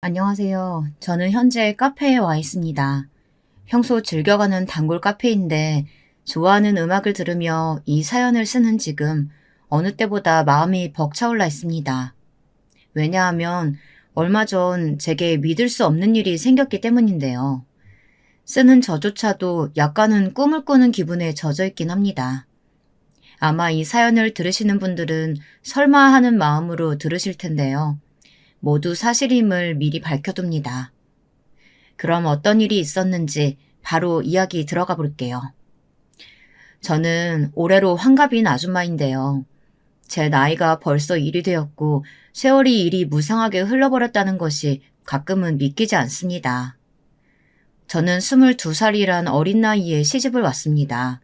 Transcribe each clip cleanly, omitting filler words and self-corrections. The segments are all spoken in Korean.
안녕하세요. 저는 현재 카페에 와 있습니다. 평소 즐겨가는 단골 카페인데 좋아하는 음악을 들으며 이 사연을 쓰는 지금 어느 때보다 마음이 벅차올라 있습니다. 왜냐하면 얼마 전 제게 믿을 수 없는 일이 생겼기 때문인데요. 쓰는 저조차도 약간은 꿈을 꾸는 기분에 젖어 있긴 합니다. 아마 이 사연을 들으시는 분들은 설마 하는 마음으로 들으실 텐데요. 모두 사실임을 미리 밝혀둡니다. 그럼 어떤 일이 있었는지 바로 이야기 들어가 볼게요. 저는 올해로 환갑인 아줌마인데요. 제 나이가 벌써 일이 되었고 세월이 이리 무상하게 흘러버렸다는 것이 가끔은 믿기지 않습니다. 저는 22살이란 어린 나이에 시집을 왔습니다.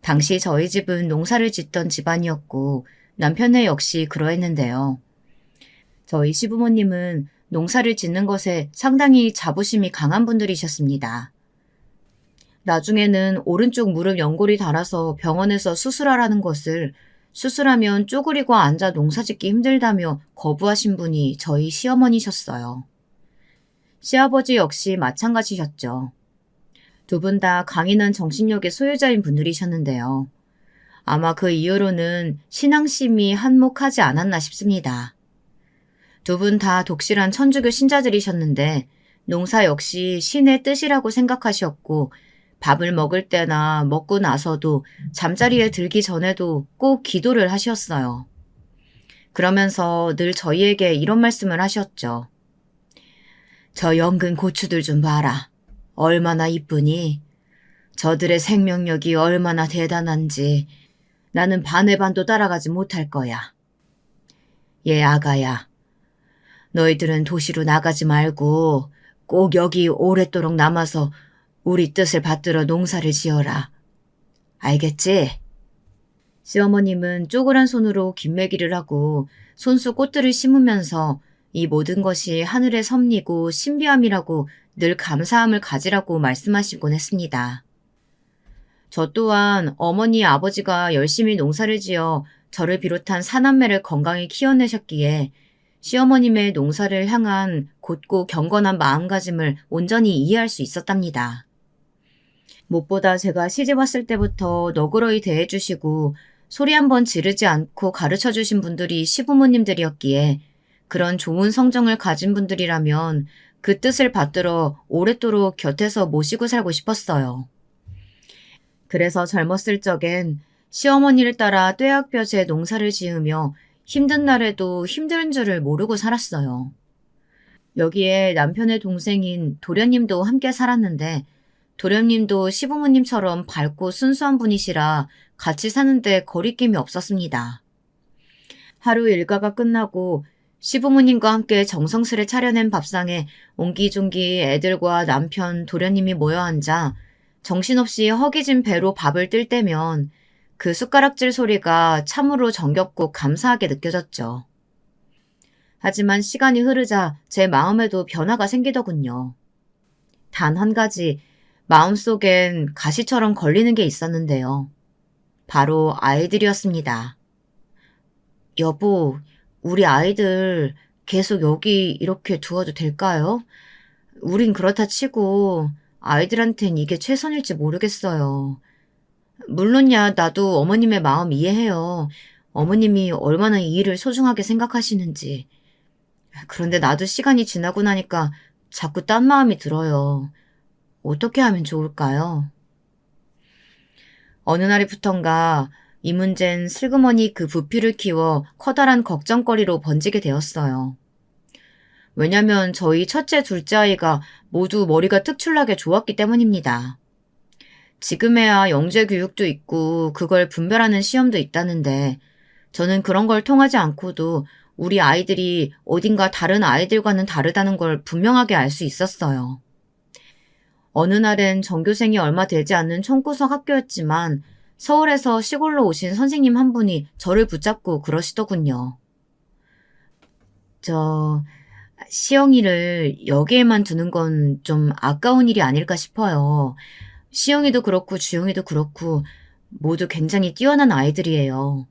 당시 저희 집은 농사를 짓던 집안이었고 남편네 역시 그러했는데요. 저희 시부모님은 농사를 짓는 것에 상당히 자부심이 강한 분들이셨습니다. 나중에는 오른쪽 무릎 연골이 닳아서 병원에서 수술하라는 것을 수술하면 쪼그리고 앉아 농사짓기 힘들다며 거부하신 분이 저희 시어머니셨어요. 시아버지 역시 마찬가지셨죠. 두 분 다 강인한 정신력의 소유자인 분들이셨는데요. 아마 그 이후로는 신앙심이 한몫하지 않았나 싶습니다. 두 분 다 독실한 천주교 신자들이셨는데 농사 역시 신의 뜻이라고 생각하셨고 밥을 먹을 때나 먹고 나서도 잠자리에 들기 전에도 꼭 기도를 하셨어요. 그러면서 늘 저희에게 이런 말씀을 하셨죠. 저 연근 고추들 좀 봐라. 얼마나 이쁘니? 저들의 생명력이 얼마나 대단한지 나는 반의 반도 따라가지 못할 거야. 얘 아가야. 너희들은 도시로 나가지 말고 꼭 여기 오랫도록 남아서 우리 뜻을 받들어 농사를 지어라. 알겠지? 시어머님은 쪼그란 손으로 김매기를 하고 손수 꽃들을 심으면서 이 모든 것이 하늘의 섭리고 신비함이라고 늘 감사함을 가지라고 말씀하시곤 했습니다. 저 또한 어머니 아버지가 열심히 농사를 지어 저를 비롯한 사남매를 건강히 키워내셨기에 시어머님의 농사를 향한 곧고 경건한 마음가짐을 온전히 이해할 수 있었답니다. 무엇보다 제가 시집 왔을 때부터 너그러이 대해주시고 소리 한번 지르지 않고 가르쳐주신 분들이 시부모님들이었기에 그런 좋은 성정을 가진 분들이라면 그 뜻을 받들어 오랫도록 곁에서 모시고 살고 싶었어요. 그래서 젊었을 적엔 시어머니를 따라 뙤약볕에 농사를 지으며 힘든 날에도 힘든 줄을 모르고 살았어요. 여기에 남편의 동생인 도련님도 함께 살았는데 도련님도 시부모님처럼 밝고 순수한 분이시라 같이 사는데 거리낌이 없었습니다. 하루 일과가 끝나고 시부모님과 함께 정성스레 차려낸 밥상에 옹기종기 애들과 남편, 도련님이 모여 앉아 정신없이 허기진 배로 밥을 뜰 때면 그 숟가락질 소리가 참으로 정겹고 감사하게 느껴졌죠. 하지만 시간이 흐르자 제 마음에도 변화가 생기더군요. 단 한 가지 마음속엔 가시처럼 걸리는 게 있었는데요. 바로 아이들이었습니다. 여보, 우리 아이들 계속 여기 이렇게 두어도 될까요? 우린 그렇다 치고 아이들한텐 이게 최선일지 모르겠어요. 물론야 나도 어머님의 마음 이해해요. 어머님이 얼마나 이 일을 소중하게 생각하시는지. 그런데 나도 시간이 지나고 나니까 자꾸 딴 마음이 들어요. 어떻게 하면 좋을까요? 어느 날부턴가 이 문제는 슬그머니 그 부피를 키워 커다란 걱정거리로 번지게 되었어요. 왜냐면 저희 첫째, 둘째 아이가 모두 머리가 특출나게 좋았기 때문입니다. 지금에야 영재 교육도 있고 그걸 분별하는 시험도 있다는데 저는 그런 걸 통하지 않고도 우리 아이들이 어딘가 다른 아이들과는 다르다는 걸 분명하게 알 수 있었어요. 어느 날엔 전교생이 얼마 되지 않는 총구석 학교였지만 서울에서 시골로 오신 선생님 한 분이 저를 붙잡고 그러시더군요. 저 시영이를 여기에만 두는 건 좀 아까운 일이 아닐까 싶어요. 시영이도 그렇고 주영이도 그렇고 모두 굉장히 뛰어난 아이들이에요.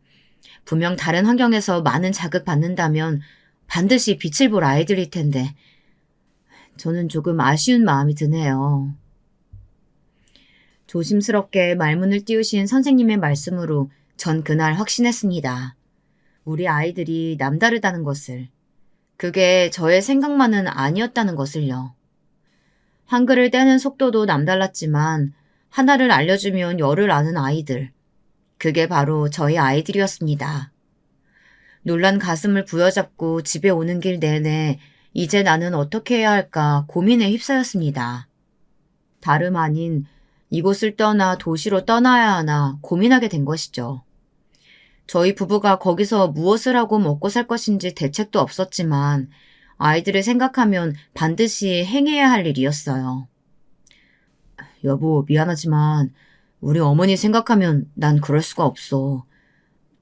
분명 다른 환경에서 많은 자극 받는다면 반드시 빛을 볼 아이들일 텐데 저는 조금 아쉬운 마음이 드네요. 조심스럽게 말문을 띄우신 선생님의 말씀으로 전 그날 확신했습니다. 우리 아이들이 남다르다는 것을. 그게 저의 생각만은 아니었다는 것을요. 한글을 떼는 속도도 남달랐지만 하나를 알려주면 열을 아는 아이들. 그게 바로 저희 아이들이었습니다. 놀란 가슴을 부여잡고 집에 오는 길 내내 이제 나는 어떻게 해야 할까 고민에 휩싸였습니다. 다름 아닌 이곳을 떠나 도시로 떠나야 하나 고민하게 된 것이죠. 저희 부부가 거기서 무엇을 하고 먹고 살 것인지 대책도 없었지만 아이들을 생각하면 반드시 행해야 할 일이었어요. 여보, 미안하지만 우리 어머니 생각하면 난 그럴 수가 없어.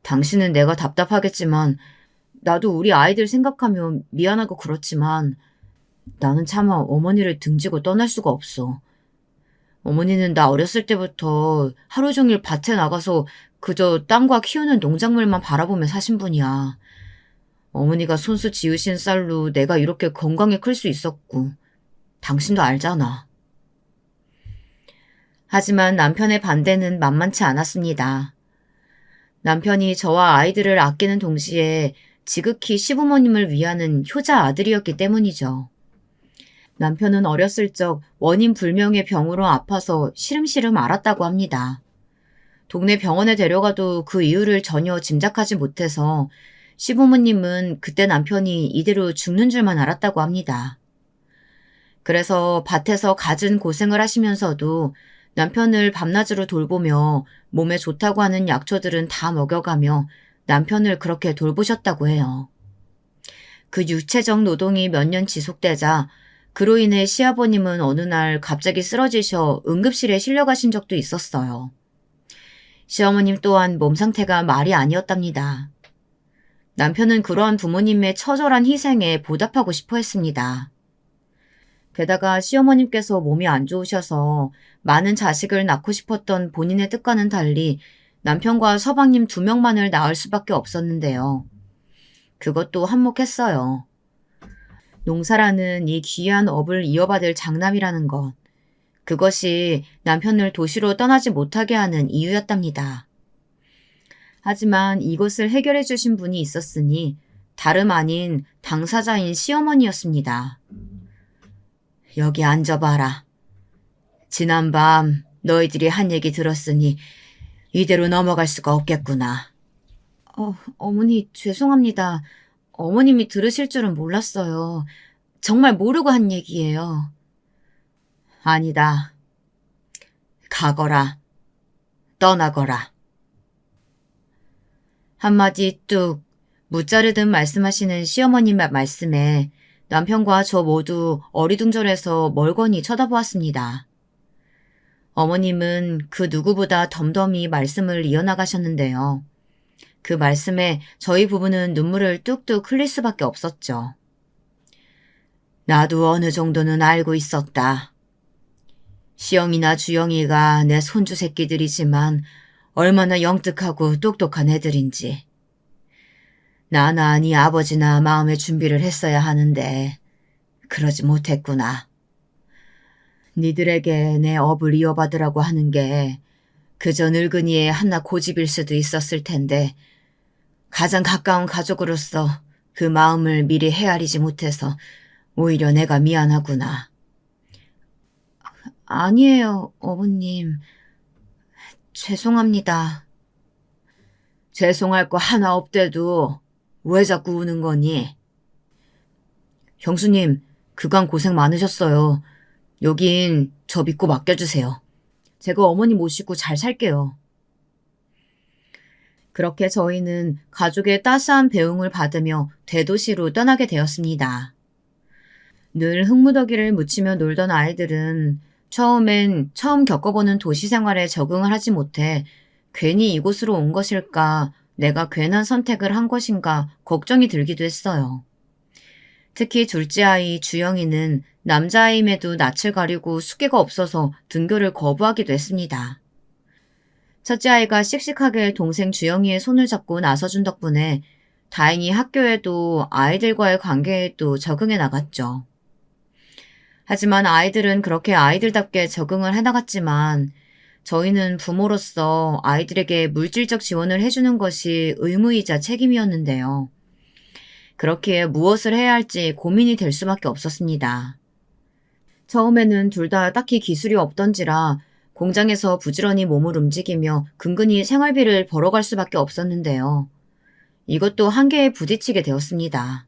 당신은 내가 답답하겠지만 나도 우리 아이들 생각하면 미안하고 그렇지만 나는 차마 어머니를 등지고 떠날 수가 없어. 어머니는 나 어렸을 때부터 하루 종일 밭에 나가서 그저 땅과 키우는 농작물만 바라보며 사신 분이야. 어머니가 손수 지으신 쌀로 내가 이렇게 건강히 클 수 있었고 당신도 알잖아. 하지만 남편의 반대는 만만치 않았습니다. 남편이 저와 아이들을 아끼는 동시에 지극히 시부모님을 위하는 효자 아들이었기 때문이죠. 남편은 어렸을 적 원인 불명의 병으로 아파서 시름시름 앓았다고 합니다. 동네 병원에 데려가도 그 이유를 전혀 짐작하지 못해서 시부모님은 그때 남편이 이대로 죽는 줄만 알았다고 합니다. 그래서 밭에서 갖은 고생을 하시면서도 남편을 밤낮으로 돌보며 몸에 좋다고 하는 약초들은 다 먹여가며 남편을 그렇게 돌보셨다고 해요. 그 육체적 노동이 몇 년 지속되자 그로 인해 시아버님은 어느 날 갑자기 쓰러지셔 응급실에 실려가신 적도 있었어요. 시어머님 또한 몸 상태가 말이 아니었답니다. 남편은 그러한 부모님의 처절한 희생에 보답하고 싶어 했습니다. 게다가 시어머님께서 몸이 안 좋으셔서 많은 자식을 낳고 싶었던 본인의 뜻과는 달리 남편과 서방님 2명만을 낳을 수밖에 없었는데요. 그것도 한몫했어요. 농사라는 이 귀한 업을 이어받을 장남이라는 것. 그것이 남편을 도시로 떠나지 못하게 하는 이유였답니다. 하지만 이것을 해결해 주신 분이 있었으니 다름 아닌 당사자인 시어머니였습니다. 여기 앉아봐라. 지난밤 너희들이 한 얘기 들었으니 이대로 넘어갈 수가 없겠구나. 어머니 죄송합니다. 어머님이 들으실 줄은 몰랐어요. 정말 모르고 한 얘기예요. 아니다. 가거라. 떠나거라. 한마디 뚝 무자르듯 말씀하시는 시어머님의 말씀에 남편과 저 모두 어리둥절해서 멀거니 쳐다보았습니다. 어머님은 그 누구보다 덤덤히 말씀을 이어나가셨는데요. 그 말씀에 저희 부부는 눈물을 뚝뚝 흘릴 수밖에 없었죠. 나도 어느 정도는 알고 있었다. 시영이나 주영이가 내 손주 새끼들이지만 얼마나 영특하고 똑똑한 애들인지. 나나 네 아버지나 마음의 준비를 했어야 하는데 그러지 못했구나. 니들에게 내 업을 이어받으라고 하는 게 그저 늙은이의 한낱 고집일 수도 있었을 텐데 가장 가까운 가족으로서 그 마음을 미리 헤아리지 못해서 오히려 내가 미안하구나. 아니에요, 어머님. 죄송합니다. 죄송할 거 하나 없대도 왜 자꾸 우는 거니? 형수님, 그간 고생 많으셨어요. 여긴 저 믿고 맡겨주세요. 제가 어머니 모시고 잘 살게요. 그렇게 저희는 가족의 따스한 배웅을 받으며 대도시로 떠나게 되었습니다. 늘 흙무더기를 묻히며 놀던 아이들은 처음엔 처음 겪어보는 도시 생활에 적응을 하지 못해 괜히 이곳으로 온 것일까, 내가 괜한 선택을 한 것인가 걱정이 들기도 했어요. 특히 둘째 아이 주영이는 남자아이임에도 낯을 가리고 숫기가 없어서 등교를 거부하기도 했습니다. 첫째 아이가 씩씩하게 동생 주영이의 손을 잡고 나서준 덕분에 다행히 학교에도 아이들과의 관계에도 적응해 나갔죠. 하지만 아이들은 그렇게 아이들답게 적응을 해나갔지만 저희는 부모로서 아이들에게 물질적 지원을 해주는 것이 의무이자 책임이었는데요. 그렇기에 무엇을 해야 할지 고민이 될 수밖에 없었습니다. 처음에는 둘 다 딱히 기술이 없던지라 공장에서 부지런히 몸을 움직이며 근근히 생활비를 벌어갈 수밖에 없었는데요. 이것도 한계에 부딪히게 되었습니다.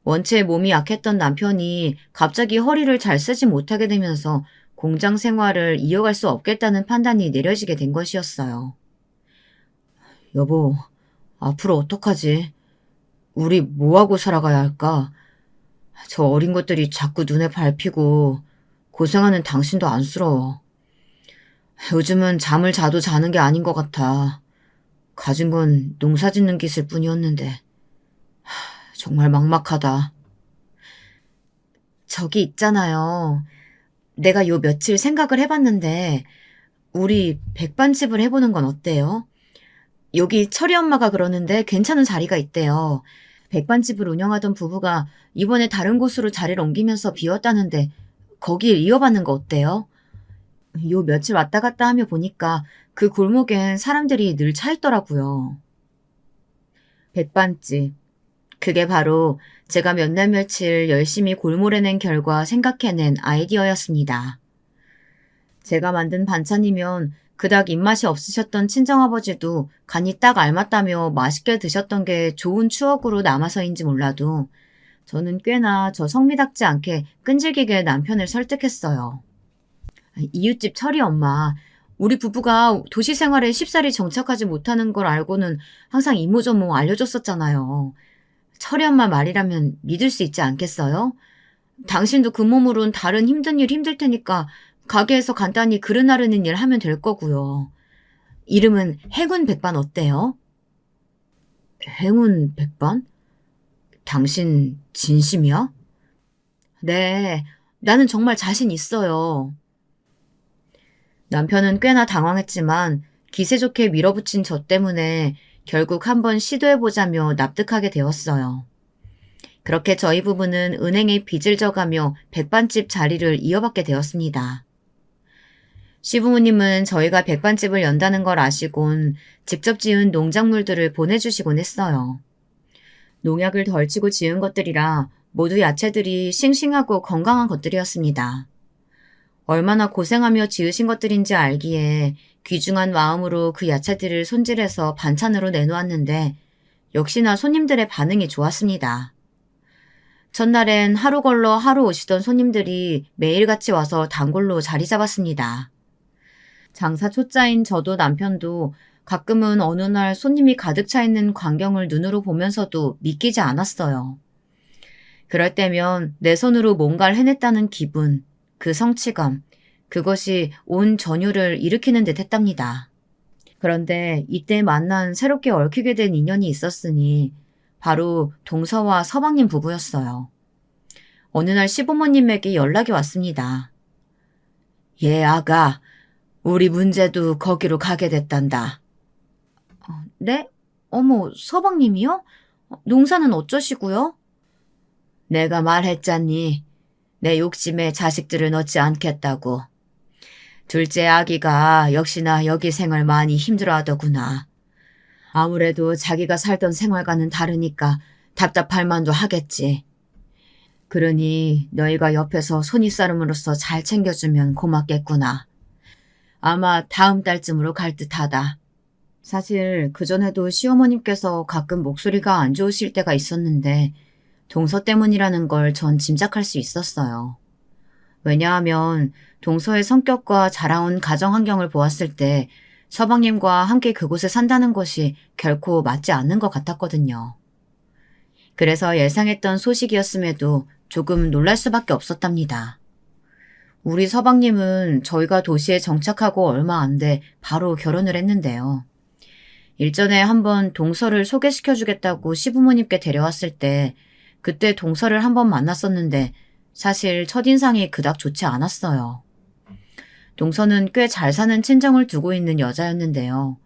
원체 몸이 약했던 남편이 갑자기 허리를 잘 쓰지 못하게 되면서 공장 생활을 이어갈 수 없겠다는 판단이 내려지게 된 것이었어요. 여보, 앞으로 어떡하지? 우리 뭐하고 살아가야 할까? 저 어린 것들이 자꾸 눈에 밟히고 고생하는 당신도 안쓰러워. 요즘은 잠을 자도 자는 게 아닌 것 같아. 가진 건 농사 짓는 기술 뿐이었는데. 정말 막막하다. 저기 있잖아요. 내가 요 며칠 생각을 해봤는데 우리 백반집을 해보는 건 어때요? 여기 철이 엄마가 그러는데 괜찮은 자리가 있대요. 백반집을 운영하던 부부가 이번에 다른 곳으로 자리를 옮기면서 비웠다는데 거길 이어받는 거 어때요? 요 며칠 왔다 갔다 하며 보니까 그 골목엔 사람들이 늘 차 있더라고요. 백반집. 그게 바로 제가 몇 날 며칠 열심히 골몰해낸 결과 생각해낸 아이디어였습니다. 제가 만든 반찬이면 그닥 입맛이 없으셨던 친정아버지도 간이 딱 알맞다며 맛있게 드셨던 게 좋은 추억으로 남아서인지 몰라도 저는 꽤나 저 성미답지 않게 끈질기게 남편을 설득했어요. 이웃집 철이 엄마, 우리 부부가 도시 생활에 쉽사리 정착하지 못하는 걸 알고는 항상 이모저모 알려줬었잖아요. 철이 엄마 말이라면 믿을 수 있지 않겠어요? 당신도 그 몸으론 다른 힘든 일 힘들 테니까 가게에서 간단히 그릇 나르는 일 하면 될 거고요. 이름은 행운 백반 어때요? 행운 백반? 당신 진심이야? 네, 나는 정말 자신 있어요. 남편은 꽤나 당황했지만 기세 좋게 밀어붙인 저 때문에 결국 한번 시도해보자며 납득하게 되었어요. 그렇게 저희 부부는 은행에 빚을 져가며 백반집 자리를 이어받게 되었습니다. 시부모님은 저희가 백반집을 연다는 걸 아시곤 직접 지은 농작물들을 보내주시곤 했어요. 농약을 덜 치고 지은 것들이라 모두 야채들이 싱싱하고 건강한 것들이었습니다. 얼마나 고생하며 지으신 것들인지 알기에 귀중한 마음으로 그 야채들을 손질해서 반찬으로 내놓았는데 역시나 손님들의 반응이 좋았습니다. 첫날엔 하루 걸러 하루 오시던 손님들이 매일같이 와서 단골로 자리 잡았습니다. 장사 초짜인 저도 남편도 가끔은 어느 날 손님이 가득 차 있는 광경을 눈으로 보면서도 믿기지 않았어요. 그럴 때면 내 손으로 뭔가를 해냈다는 기분, 그 성취감, 그것이 온 전율을 일으키는 듯 했답니다. 그런데 이때 만난 새롭게 얽히게 된 인연이 있었으니 바로 동서와 서방님 부부였어요. 어느 날 시부모님에게 연락이 왔습니다. 예, 아가, 우리 문제도 거기로 가게 됐단다. 네? 어머, 서방님이요? 농사는 어쩌시고요? 내가 말했잖니. 내 욕심에 자식들을 넣지 않겠다고. 둘째 아기가 역시나 여기 생활 많이 힘들어하더구나. 아무래도 자기가 살던 생활과는 다르니까 답답할 만도 하겠지. 그러니 너희가 옆에서 손윗사람으로서 잘 챙겨주면 고맙겠구나. 아마 다음 달쯤으로 갈 듯하다. 사실 그전에도 시어머님께서 가끔 목소리가 안 좋으실 때가 있었는데 동서 때문이라는 걸 전 짐작할 수 있었어요. 왜냐하면 동서의 성격과 자라온 가정 환경을 보았을 때 서방님과 함께 그곳에 산다는 것이 결코 맞지 않는 것 같았거든요. 그래서 예상했던 소식이었음에도 조금 놀랄 수밖에 없었답니다. 우리 서방님은 저희가 도시에 정착하고 얼마 안 돼 바로 결혼을 했는데요. 일전에 한번 동서를 소개시켜주겠다고 시부모님께 데려왔을 때 그때 동서를 한번 만났었는데 사실 첫인상이 그닥 좋지 않았어요. 동서는 꽤 잘 사는 친정을 두고 있는 여자였는데요.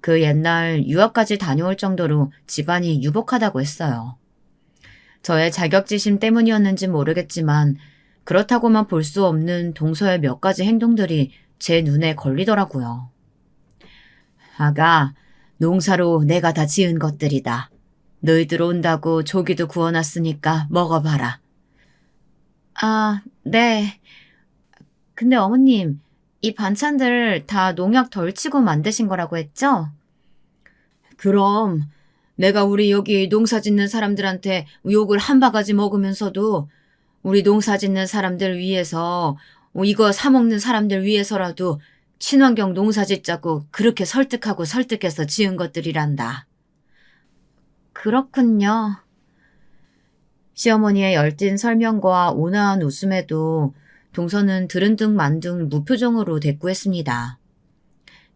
그 옛날 유학까지 다녀올 정도로 집안이 유복하다고 했어요. 저의 자격지심 때문이었는지 모르겠지만 그렇다고만 볼 수 없는 동서의 몇 가지 행동들이 제 눈에 걸리더라고요. 아가, 농사로 내가 다 지은 것들이다. 너희들 온다고 조기도 구워놨으니까 먹어봐라. 아, 네. 근데 어머님, 이 반찬들 다 농약 덜 치고 만드신 거라고 했죠? 그럼 내가 우리 여기 농사 짓는 사람들한테 욕을 한 바가지 먹으면서도 우리 농사 짓는 사람들 위해서 이거 사 먹는 사람들 위해서라도 친환경 농사 짓자고 그렇게 설득하고 설득해서 지은 것들이란다. 그렇군요. 시어머니의 열띤 설명과 온화한 웃음에도 동서는 들은 둥 만 둥 무표정으로 대꾸했습니다.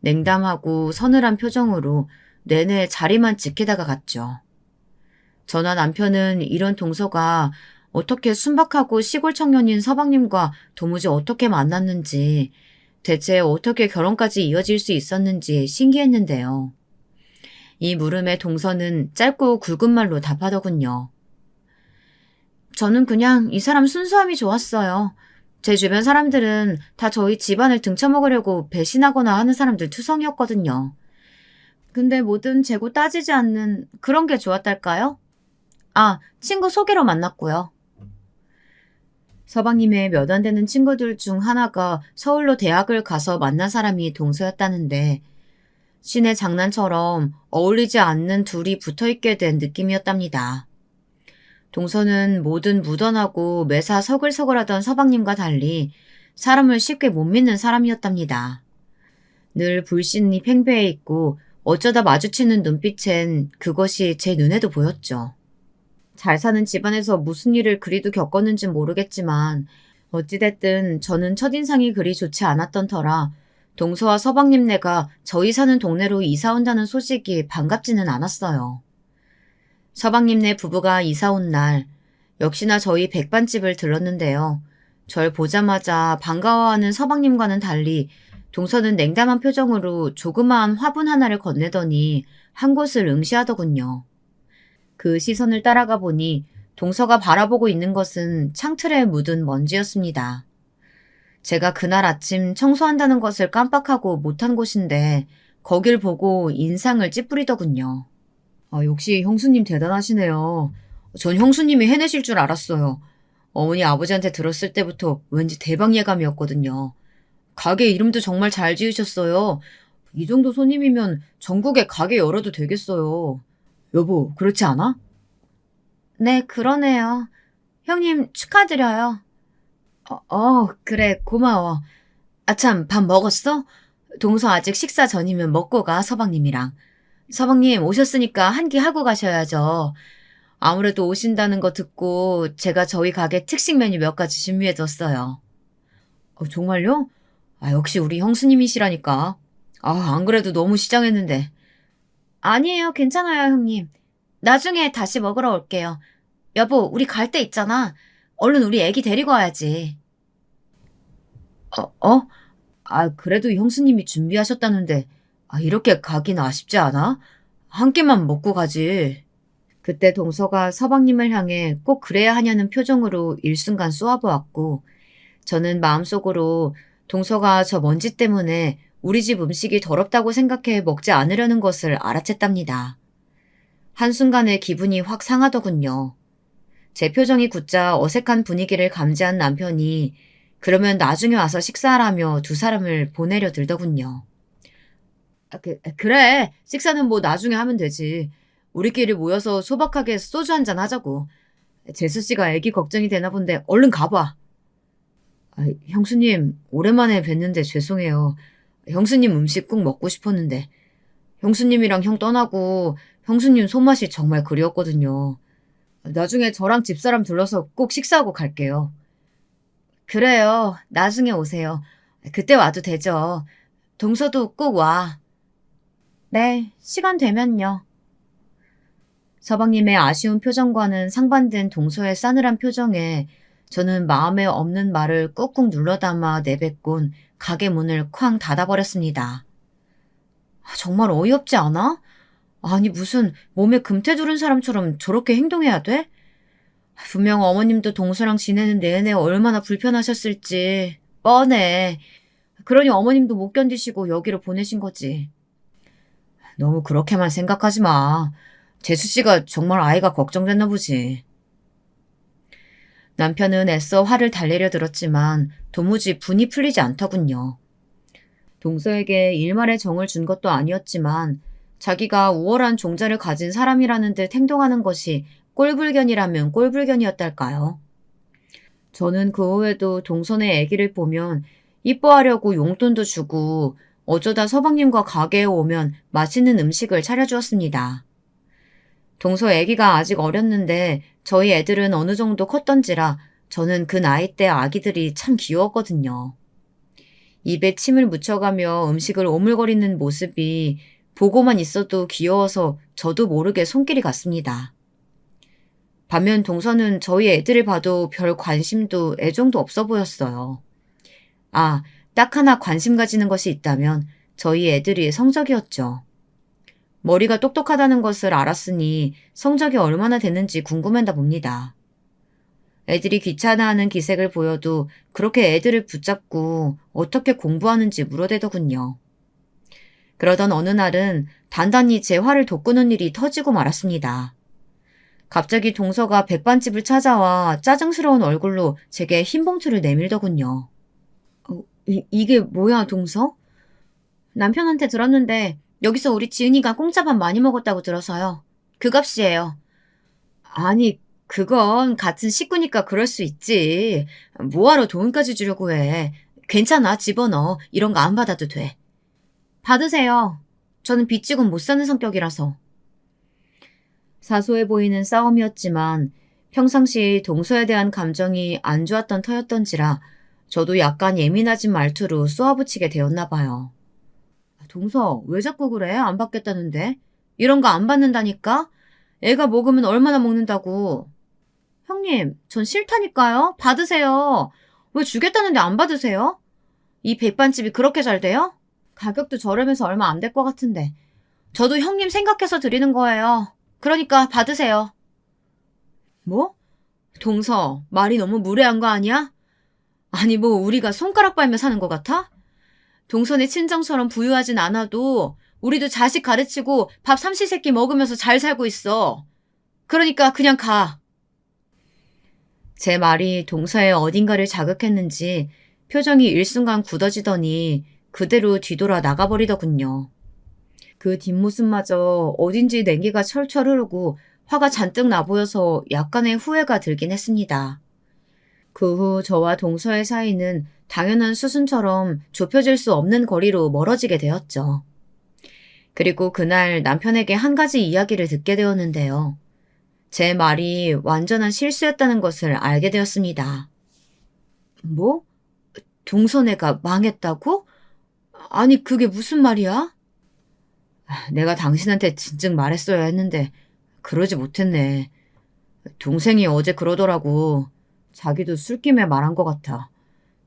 냉담하고 서늘한 표정으로 내내 자리만 지키다가 갔죠. 저나 남편은 이런 동서가 어떻게 순박하고 시골 청년인 서방님과 도무지 어떻게 만났는지, 대체 어떻게 결혼까지 이어질 수 있었는지 신기했는데요. 이 물음에 동서는 짧고 굵은 말로 답하더군요. 저는 그냥 이 사람 순수함이 좋았어요. 제 주변 사람들은 다 저희 집안을 등쳐먹으려고 배신하거나 하는 사람들 투성이었거든요. 근데 뭐든 재고 따지지 않는 그런 게 좋았달까요? 아, 친구 소개로 만났고요. 서방님의 몇 안 되는 친구들 중 하나가 서울로 대학을 가서 만난 사람이 동서였다는데 신의 장난처럼 어울리지 않는 둘이 붙어있게 된 느낌이었답니다. 동서는 뭐든 무던하고 매사 서글서글하던 서방님과 달리 사람을 쉽게 못 믿는 사람이었답니다. 늘 불신이 팽배해 있고 어쩌다 마주치는 눈빛엔 그것이 제 눈에도 보였죠. 잘 사는 집안에서 무슨 일을 그리도 겪었는진 모르겠지만 어찌됐든 저는 첫인상이 그리 좋지 않았던 터라 동서와 서방님네가 저희 사는 동네로 이사 온다는 소식이 반갑지는 않았어요. 서방님네 부부가 이사 온 날 역시나 저희 백반집을 들렀는데요. 절 보자마자 반가워하는 서방님과는 달리 동서는 냉담한 표정으로 조그마한 화분 하나를 건네더니 한 곳을 응시하더군요. 그 시선을 따라가 보니 동서가 바라보고 있는 것은 창틀에 묻은 먼지였습니다. 제가 그날 아침 청소한다는 것을 깜빡하고 못한 곳인데 거길 보고 인상을 찌푸리더군요. 역시 형수님 대단하시네요. 전 형수님이 해내실 줄 알았어요. 어머니 아버지한테 들었을 때부터 왠지 대박 예감이었거든요. 가게 이름도 정말 잘 지으셨어요. 이 정도 손님이면 전국에 가게 열어도 되겠어요. 여보, 그렇지 않아? 네, 그러네요. 형님 축하드려요. 그래, 고마워. 아참, 밥 먹었어? 동서 아직 식사 전이면 먹고 가, 서방님이랑. 서방님 오셨으니까 한 끼 하고 가셔야죠. 아무래도 오신다는 거 듣고 제가 저희 가게 특식 메뉴 몇 가지 준비해뒀어요. 정말요? 역시 우리 형수님이시라니까. 안 그래도 너무 시장했는데. 아니에요, 괜찮아요, 형님. 나중에 다시 먹으러 올게요. 여보, 우리 갈 때 있잖아. 얼른 우리 애기 데리고 와야지. 어? 어? 그래도 형수님이 준비하셨다는데, 이렇게 가긴 아쉽지 않아? 한 끼만 먹고 가지. 그때 동서가 서방님을 향해 꼭 그래야 하냐는 표정으로 일순간 쏘아보았고, 저는 마음속으로 동서가 저 먼지 때문에 우리 집 음식이 더럽다고 생각해 먹지 않으려는 것을 알아챘답니다. 한순간에 기분이 확 상하더군요. 제 표정이 굳자 어색한 분위기를 감지한 남편이 그러면 나중에 와서 식사하라며 두 사람을 보내려 들더군요. 그래. 식사는 뭐 나중에 하면 되지. 우리끼리 모여서 소박하게 소주 한잔 하자고. 재수 씨가 애기 걱정이 되나 본데 얼른 가봐. 형수님, 오랜만에 뵀는데 죄송해요. 형수님 음식 꼭 먹고 싶었는데. 형수님이랑 형 떠나고 형수님 손맛이 정말 그리웠거든요. 나중에 저랑 집사람 들러서 꼭 식사하고 갈게요. 그래요. 나중에 오세요. 그때 와도 되죠. 동서도 꼭 와. 네, 시간 되면요. 서방님의 아쉬운 표정과는 상반된 동서의 싸늘한 표정에 저는 마음에 없는 말을 꾹꾹 눌러담아 내뱉곤 가게 문을 쾅 닫아버렸습니다. 정말 어이없지 않아? 아니 무슨 몸에 금태 두른 사람처럼 저렇게 행동해야 돼? 분명 어머님도 동서랑 지내는 내내 얼마나 불편하셨을지 뻔해. 그러니 어머님도 못 견디시고 여기로 보내신 거지. 너무 그렇게만 생각하지 마. 재수 씨가 정말 아이가 걱정됐나 보지. 남편은 애써 화를 달래려 들었지만 도무지 분이 풀리지 않더군요. 동서에게 일말의 정을 준 것도 아니었지만 자기가 우월한 종자를 가진 사람이라는 듯 행동하는 것이 꼴불견이라면 꼴불견이었달까요? 저는 그 후에도 동선의 아기를 보면 이뻐하려고 용돈도 주고 어쩌다 서방님과 가게에 오면 맛있는 음식을 차려주었습니다. 동서 아기가 아직 어렸는데 저희 애들은 어느 정도 컸던지라 저는 그 나이 때 아기들이 참 귀여웠거든요. 입에 침을 묻혀가며 음식을 오물거리는 모습이 보고만 있어도 귀여워서 저도 모르게 손길이 갔습니다. 반면 동서는 저희 애들을 봐도 별 관심도 애정도 없어 보였어요. 아, 딱 하나 관심 가지는 것이 있다면 저희 애들이 성적이었죠. 머리가 똑똑하다는 것을 알았으니 성적이 얼마나 되는지 궁금했나 봅니다. 애들이 귀찮아하는 기색을 보여도 그렇게 애들을 붙잡고 어떻게 공부하는지 물어대더군요. 그러던 어느 날은 단단히 제 화를 돋구는 일이 터지고 말았습니다. 갑자기 동서가 백반집을 찾아와 짜증스러운 얼굴로 제게 흰 봉투를 내밀더군요. 이게 뭐야, 동서? 남편한테 들었는데 여기서 우리 지은이가 공짜밥 많이 먹었다고 들어서요. 그 값이에요. 아니, 그건 같은 식구니까 그럴 수 있지. 뭐하러 돈까지 주려고 해. 괜찮아, 집어넣어. 이런 거 안 받아도 돼. 받으세요. 저는 빚지고는 못 사는 성격이라서. 사소해 보이는 싸움이었지만 평상시 동서에 대한 감정이 안 좋았던 터였던지라 저도 약간 예민해진 말투로 쏘아붙이게 되었나 봐요. 동서, 왜 자꾸 그래? 안 받겠다는데? 이런 거 안 받는다니까? 애가 먹으면 얼마나 먹는다고. 형님, 전 싫다니까요. 받으세요. 왜 주겠다는데 안 받으세요? 이 백반집이 그렇게 잘 돼요? 가격도 저렴해서 얼마 안 될 것 같은데. 저도 형님 생각해서 드리는 거예요. 그러니까 받으세요. 뭐? 동서, 말이 너무 무례한 거 아니야? 아니 뭐 우리가 손가락 빨며 사는 것 같아? 동선의 친정처럼 부유하진 않아도 우리도 자식 가르치고 밥 삼시세끼 먹으면서 잘 살고 있어. 그러니까 그냥 가. 제 말이 동서의 어딘가를 자극했는지 표정이 일순간 굳어지더니 그대로 뒤돌아 나가버리더군요. 그 뒷모습마저 어딘지 냉기가 철철 흐르고 화가 잔뜩 나보여서 약간의 후회가 들긴 했습니다. 그 후 저와 동서의 사이는 당연한 수순처럼 좁혀질 수 없는 거리로 멀어지게 되었죠. 그리고 그날 남편에게 한 가지 이야기를 듣게 되었는데요. 제 말이 완전한 실수였다는 것을 알게 되었습니다. 뭐? 동서네가 망했다고? 아니 그게 무슨 말이야? 내가 당신한테 진즉 말했어야 했는데 그러지 못했네. 동생이 어제 그러더라고. 자기도 술김에 말한 것 같아.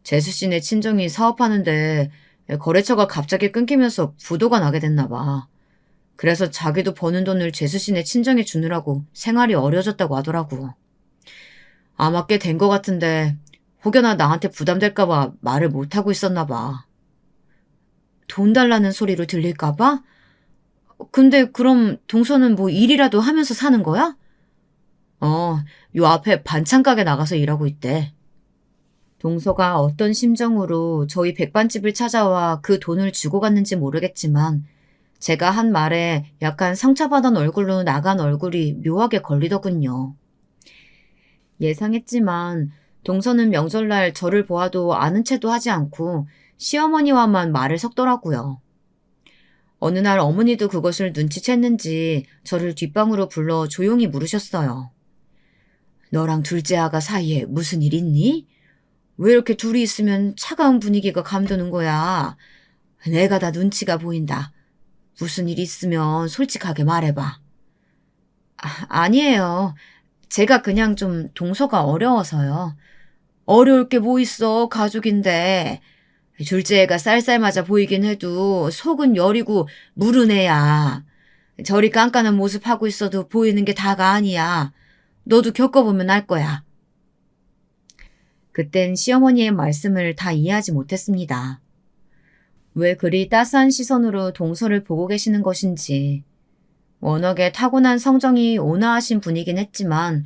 재수 씨네 친정이 사업하는데 거래처가 갑자기 끊기면서 부도가 나게 됐나 봐. 그래서 자기도 버는 돈을 재수 씨네 친정에 주느라고 생활이 어려졌다고 하더라고. 아마 꽤 된 것 같은데 혹여나 나한테 부담될까 봐 말을 못하고 있었나 봐. 돈 달라는 소리로 들릴까 봐? 근데 그럼 동서는 뭐 일이라도 하면서 사는 거야? 요 앞에 반찬 가게 나가서 일하고 있대. 동서가 어떤 심정으로 저희 백반집을 찾아와 그 돈을 주고 갔는지 모르겠지만 제가 한 말에 약간 상처받은 얼굴로 나간 얼굴이 묘하게 걸리더군요. 예상했지만 동서는 명절날 저를 보아도 아는 체도 하지 않고 시어머니와만 말을 섞더라고요. 어느 날 어머니도 그것을 눈치챘는지 저를 뒷방으로 불러 조용히 물으셨어요. 너랑 둘째 아가 사이에 무슨 일 있니? 왜 이렇게 둘이 있으면 차가운 분위기가 감도는 거야? 내가 다 눈치가 보인다. 무슨 일 있으면 솔직하게 말해봐. 아니에요. 제가 그냥 좀 동서가 어려워서요. 어려울 게 뭐 있어, 가족인데. 둘째 애가 쌀쌀맞아 보이긴 해도 속은 여리고 무른 애야. 저리 깐깐한 모습 하고 있어도 보이는 게 다가 아니야. 너도 겪어보면 알 거야. 그땐 시어머니의 말씀을 다 이해하지 못했습니다. 왜 그리 따스한 시선으로 동서를 보고 계시는 것인지. 워낙에 타고난 성정이 온화하신 분이긴 했지만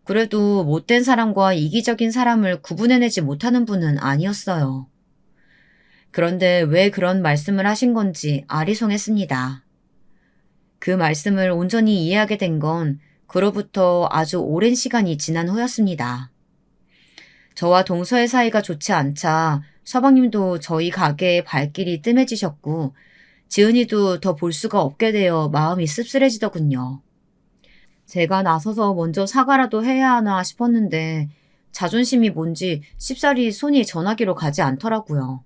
그래도 못된 사람과 이기적인 사람을 구분해내지 못하는 분은 아니었어요. 그런데 왜 그런 말씀을 하신 건지 아리송했습니다. 그 말씀을 온전히 이해하게 된 건 그로부터 아주 오랜 시간이 지난 후였습니다. 저와 동서의 사이가 좋지 않자 서방님도 저희 가게의 발길이 뜸해지셨고 지은이도 더 볼 수가 없게 되어 마음이 씁쓸해지더군요. 제가 나서서 먼저 사과라도 해야 하나 싶었는데 자존심이 뭔지 쉽사리 손이 전화기로 가지 않더라고요.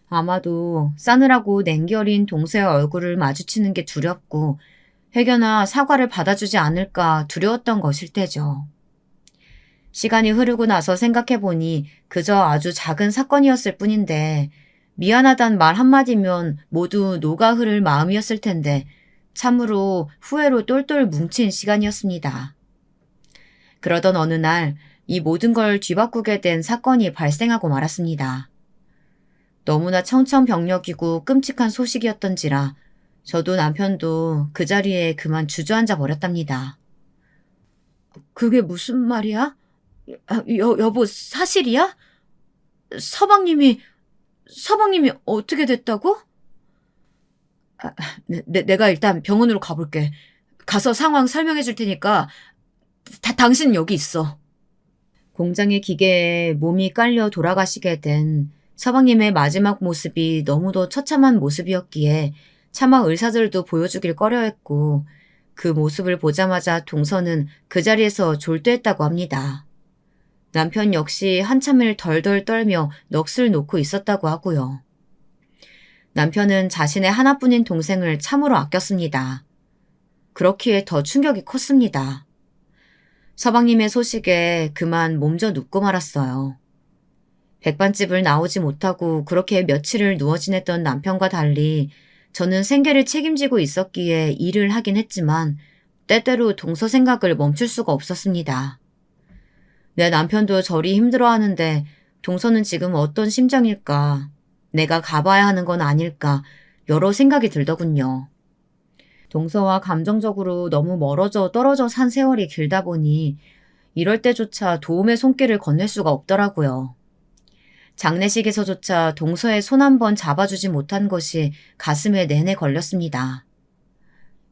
아마도 싸늘하고 냉기 어린 동서의 얼굴을 마주치는 게 두렵고 회견아 사과를 받아주지 않을까 두려웠던 것일 테죠. 시간이 흐르고 나서 생각해보니 그저 아주 작은 사건이었을 뿐인데 미안하단 말 한마디면 모두 녹아 흐를 마음이었을 텐데 참으로 후회로 똘똘 뭉친 시간이었습니다. 그러던 어느 날 이 모든 걸 뒤바꾸게 된 사건이 발생하고 말았습니다. 너무나 청천벽력이고 끔찍한 소식이었던지라 저도 남편도 그 자리에 그만 주저앉아 버렸답니다. 그게 무슨 말이야? 여보, 사실이야? 서방님이 어떻게 됐다고? 내가 일단 병원으로 가볼게. 가서 상황 설명해 줄 테니까 당신 여기 있어. 공장의 기계에 몸이 깔려 돌아가시게 된 서방님의 마지막 모습이 너무도 처참한 모습이었기에 차마 의사들도 보여주길 꺼려했고 그 모습을 보자마자 동서는 그 자리에서 졸도했다고 합니다. 남편 역시 한참을 덜덜 떨며 넋을 놓고 있었다고 하고요. 남편은 자신의 하나뿐인 동생을 참으로 아꼈습니다. 그렇기에 더 충격이 컸습니다. 서방님의 소식에 그만 몸져 눕고 말았어요. 백반집을 나오지 못하고 그렇게 며칠을 누워 지냈던 남편과 달리 저는 생계를 책임지고 있었기에 일을 하긴 했지만 때때로 동서 생각을 멈출 수가 없었습니다. 내 남편도 저리 힘들어하는데 동서는 지금 어떤 심정일까? 내가 가봐야 하는 건 아닐까? 여러 생각이 들더군요. 동서와 감정적으로 너무 멀어져 떨어져 산 세월이 길다 보니 이럴 때조차 도움의 손길을 건넬 수가 없더라고요. 장례식에서조차 동서의 손 한 번 잡아주지 못한 것이 가슴에 내내 걸렸습니다.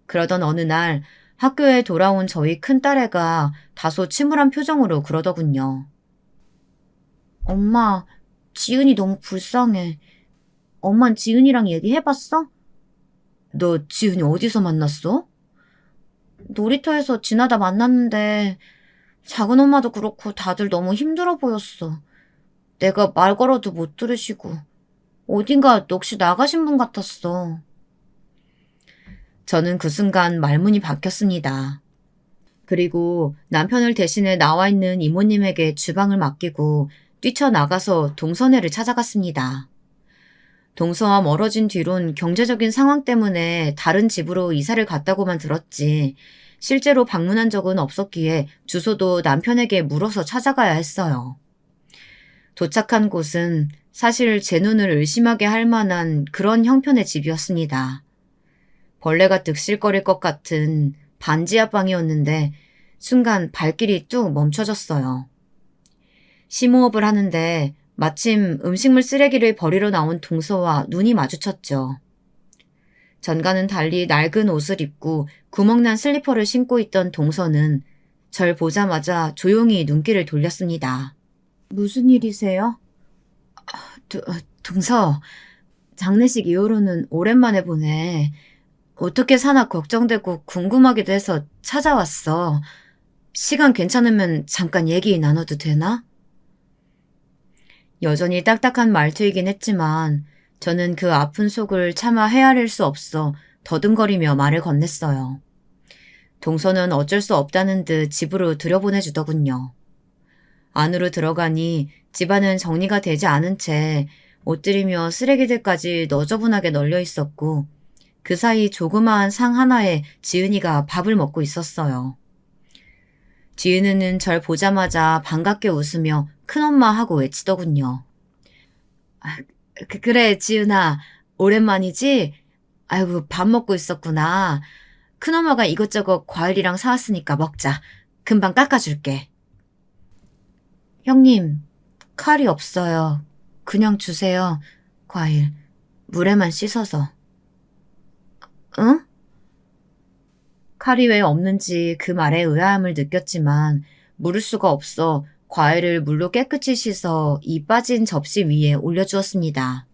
그러던 어느 날 학교에 돌아온 저희 큰딸애가 다소 침울한 표정으로 그러더군요. 엄마, 지은이 너무 불쌍해. 엄만 지은이랑 얘기해봤어? 너 지은이 어디서 만났어? 놀이터에서 지나다 만났는데 작은 엄마도 그렇고 다들 너무 힘들어 보였어. 내가 말 걸어도 못 들으시고 어딘가 넋이 나가신 분 같았어. 저는 그 순간 말문이 박혔습니다. 그리고 남편을 대신해 나와 있는 이모님에게 주방을 맡기고 뛰쳐나가서 동서네를 찾아갔습니다. 동서와 멀어진 뒤론 경제적인 상황 때문에 다른 집으로 이사를 갔다고만 들었지 실제로 방문한 적은 없었기에 주소도 남편에게 물어서 찾아가야 했어요. 도착한 곳은 사실 제 눈을 의심하게 할 만한 그런 형편의 집이었습니다. 벌레가 득실거릴 것 같은 반지하 방이었는데 순간 발길이 뚝 멈춰졌어요. 심호흡을 하는데 마침 음식물 쓰레기를 버리러 나온 동서와 눈이 마주쳤죠. 전과는 달리 낡은 옷을 입고 구멍난 슬리퍼를 신고 있던 동서는 절 보자마자 조용히 눈길을 돌렸습니다. 무슨 일이세요? 동서, 장례식 이후로는 오랜만에 보네. 어떻게 사나 걱정되고 궁금하기도 해서 찾아왔어. 시간 괜찮으면 잠깐 얘기 나눠도 되나? 여전히 딱딱한 말투이긴 했지만 저는 그 아픈 속을 차마 헤아릴 수 없어 더듬거리며 말을 건넸어요. 동서는 어쩔 수 없다는 듯 집으로 들여보내주더군요. 안으로 들어가니 집안은 정리가 되지 않은 채 옷들이며 쓰레기들까지 너저분하게 널려 있었고 그 사이 조그마한 상 하나에 지은이가 밥을 먹고 있었어요. 지은이는 절 보자마자 반갑게 웃으며 큰엄마 하고 외치더군요. 아, 그래, 지은아. 오랜만이지? 아이고, 밥 먹고 있었구나. 큰엄마가 이것저것 과일이랑 사왔으니까 먹자. 금방 깎아줄게. 형님, 칼이 없어요. 그냥 주세요. 과일. 물에만 씻어서. 응? 칼이 왜 없는지 그 말에 의아함을 느꼈지만 물을 수가 없어 과일을 물로 깨끗이 씻어 이 빠진 접시 위에 올려주었습니다.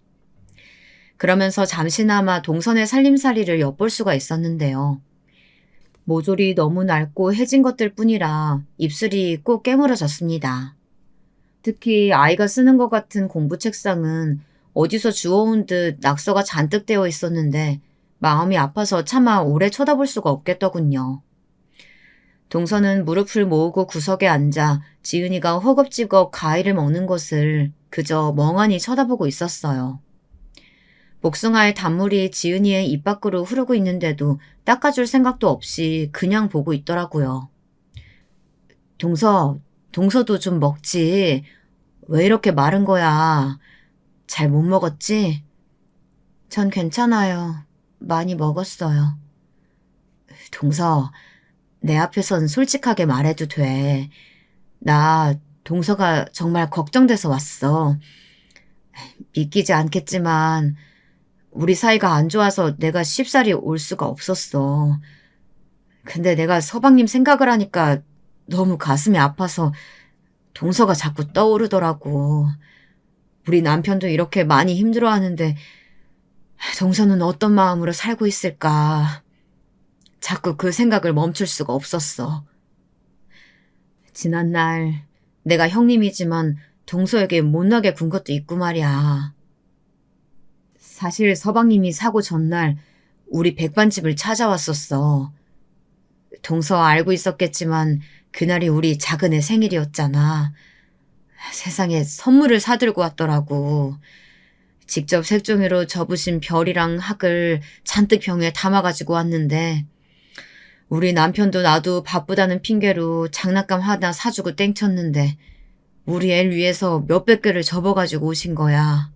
그러면서 잠시나마 동선의 살림살이를 엿볼 수가 있었는데요. 모조리 너무 낡고 해진 것들 뿐이라 입술이 꼭 깨물어졌습니다. 특히 아이가 쓰는 것 같은 공부 책상은 어디서 주워온 듯 낙서가 잔뜩 되어 있었는데 마음이 아파서 차마 오래 쳐다볼 수가 없겠더군요. 동서는 무릎을 모으고 구석에 앉아 지은이가 허겁지겁 과일을 먹는 것을 그저 멍하니 쳐다보고 있었어요. 복숭아의 단물이 지은이의 입 밖으로 흐르고 있는데도 닦아줄 생각도 없이 그냥 보고 있더라고요. 동서도 좀 먹지. 왜 이렇게 마른 거야? 잘 못 먹었지? 전 괜찮아요. 많이 먹었어요. 동서, 내 앞에선 솔직하게 말해도 돼. 나 동서가 정말 걱정돼서 왔어. 믿기지 않겠지만 우리 사이가 안 좋아서 내가 쉽사리 올 수가 없었어. 근데 내가 서방님 생각을 하니까 너무 가슴이 아파서 동서가 자꾸 떠오르더라고. 우리 남편도 이렇게 많이 힘들어하는데 동서는 어떤 마음으로 살고 있을까. 자꾸 그 생각을 멈출 수가 없었어. 지난날 내가 형님이지만 동서에게 못나게 군 것도 있고 말이야. 사실 서방님이 사고 전날 우리 백반집을 찾아왔었어. 동서 알고 있었겠지만 그날이 우리 작은애 생일이었잖아. 세상에 선물을 사들고 왔더라고. 직접 색종이로 접으신 별이랑 학을 잔뜩 병에 담아가지고 왔는데 우리 남편도 나도 바쁘다는 핑계로 장난감 하나 사주고 땡쳤는데 우리 애 위해서 몇백 개를 접어가지고 오신 거야.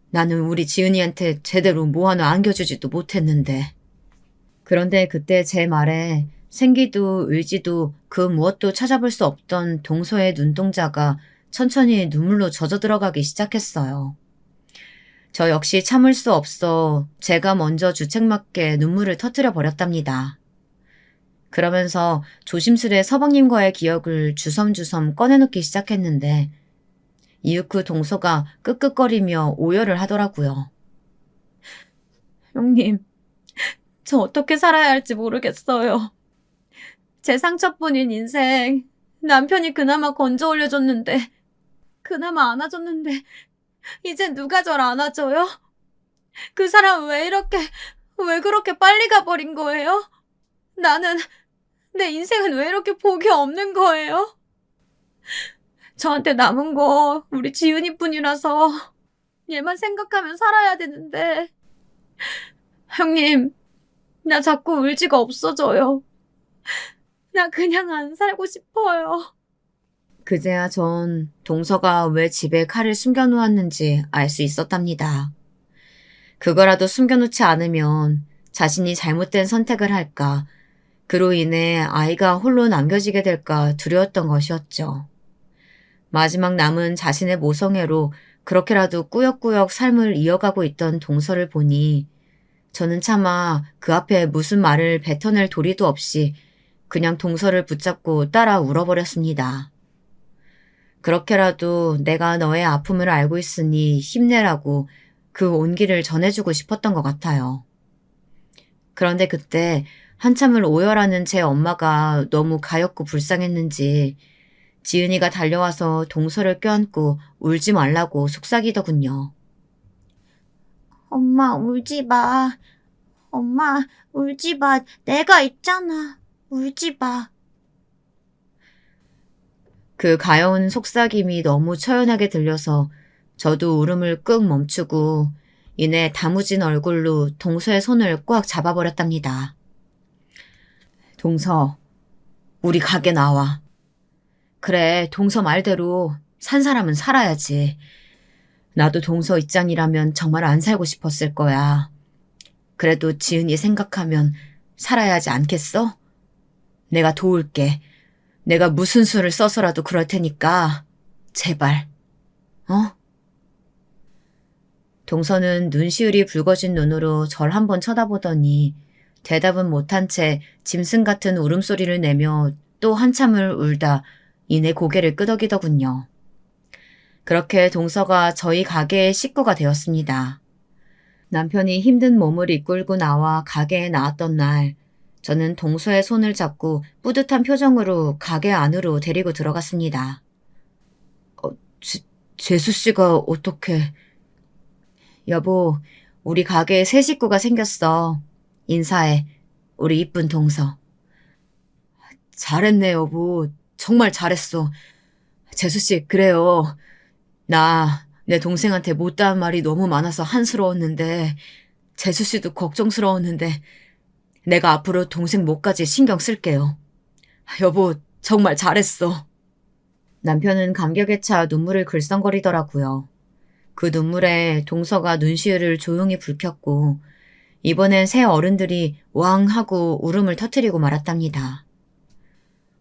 나는 우리 지은이한테 제대로 뭐 하나 안겨주지도 못했는데. 그런데 그때 제 말에 생기도 의지도 그 무엇도 찾아볼 수 없던 동서의 눈동자가 천천히 눈물로 젖어 들어가기 시작했어요. 저 역시 참을 수 없어 제가 먼저 주책맞게 눈물을 터뜨려 버렸답니다. 그러면서 조심스레 서방님과의 기억을 주섬주섬 꺼내놓기 시작했는데 이윽고 동서가 끄끄거리며 오열을 하더라고요. 형님, 저 어떻게 살아야 할지 모르겠어요. 제 상처뿐인 인생, 남편이 그나마 건져 올려줬는데, 그나마 안아줬는데, 이제 누가 절 안아줘요? 그 사람 왜 그렇게 빨리 가버린 거예요? 내 인생은 왜 이렇게 복이 없는 거예요? 저한테 남은 거 우리 지은이뿐이라서 얘만 생각하면 살아야 되는데. 형님, 나 자꾸 울지가 없어져요. 나 그냥 안 살고 싶어요. 그제야 전 동서가 왜 집에 칼을 숨겨놓았는지 알 수 있었답니다. 그거라도 숨겨놓지 않으면 자신이 잘못된 선택을 할까, 그로 인해 아이가 홀로 남겨지게 될까 두려웠던 것이었죠. 마지막 남은 자신의 모성애로 그렇게라도 꾸역꾸역 삶을 이어가고 있던 동서를 보니 저는 차마 그 앞에 무슨 말을 뱉어낼 도리도 없이 그냥 동서를 붙잡고 따라 울어버렸습니다. 그렇게라도 내가 너의 아픔을 알고 있으니 힘내라고 그 온기를 전해주고 싶었던 것 같아요. 그런데 그때 한참을 오열하는 제 엄마가 너무 가엾고 불쌍했는지 지은이가 달려와서 동서를 껴안고 울지 말라고 속삭이더군요. 엄마, 울지 마. 엄마, 울지 마. 내가 있잖아. 울지 마. 그 가여운 속삭임이 너무 처연하게 들려서 저도 울음을 끄 멈추고 이내 다무진 얼굴로 동서의 손을 꽉 잡아버렸답니다. 동서, 우리 가게 나와. 그래, 동서 말대로 산 사람은 살아야지. 나도 동서 입장이라면 정말 안 살고 싶었을 거야. 그래도 지은이 생각하면 살아야 하지 않겠어? 내가 도울게. 내가 무슨 수를 써서라도 그럴 테니까 제발. 어? 동서는 눈시울이 붉어진 눈으로 절 한번 쳐다보더니 대답은 못한 채 짐승 같은 울음소리를 내며 또 한참을 울다 이내 고개를 끄덕이더군요. 그렇게 동서가 저희 가게의 식구가 되었습니다. 남편이 힘든 몸을 이끌고 나와 가게에 나왔던 날, 저는 동서의 손을 잡고 뿌듯한 표정으로 가게 안으로 데리고 들어갔습니다. 재수 씨가 어떻게... 여보, 우리 가게에 새 식구가 생겼어. 인사해. 우리 이쁜 동서. 잘했네, 여보. 정말 잘했어. 재수 씨, 그래요. 내 동생한테 못다한 말이 너무 많아서 한스러웠는데, 재수 씨도 걱정스러웠는데, 내가 앞으로 동생 목까지 신경 쓸게요. 여보, 정말 잘했어. 남편은 감격에 차 눈물을 글썽거리더라고요. 그 눈물에 동서가 눈시울을 조용히 붉혔고 이번엔 새 어른들이 왕 하고 울음을 터뜨리고 말았답니다.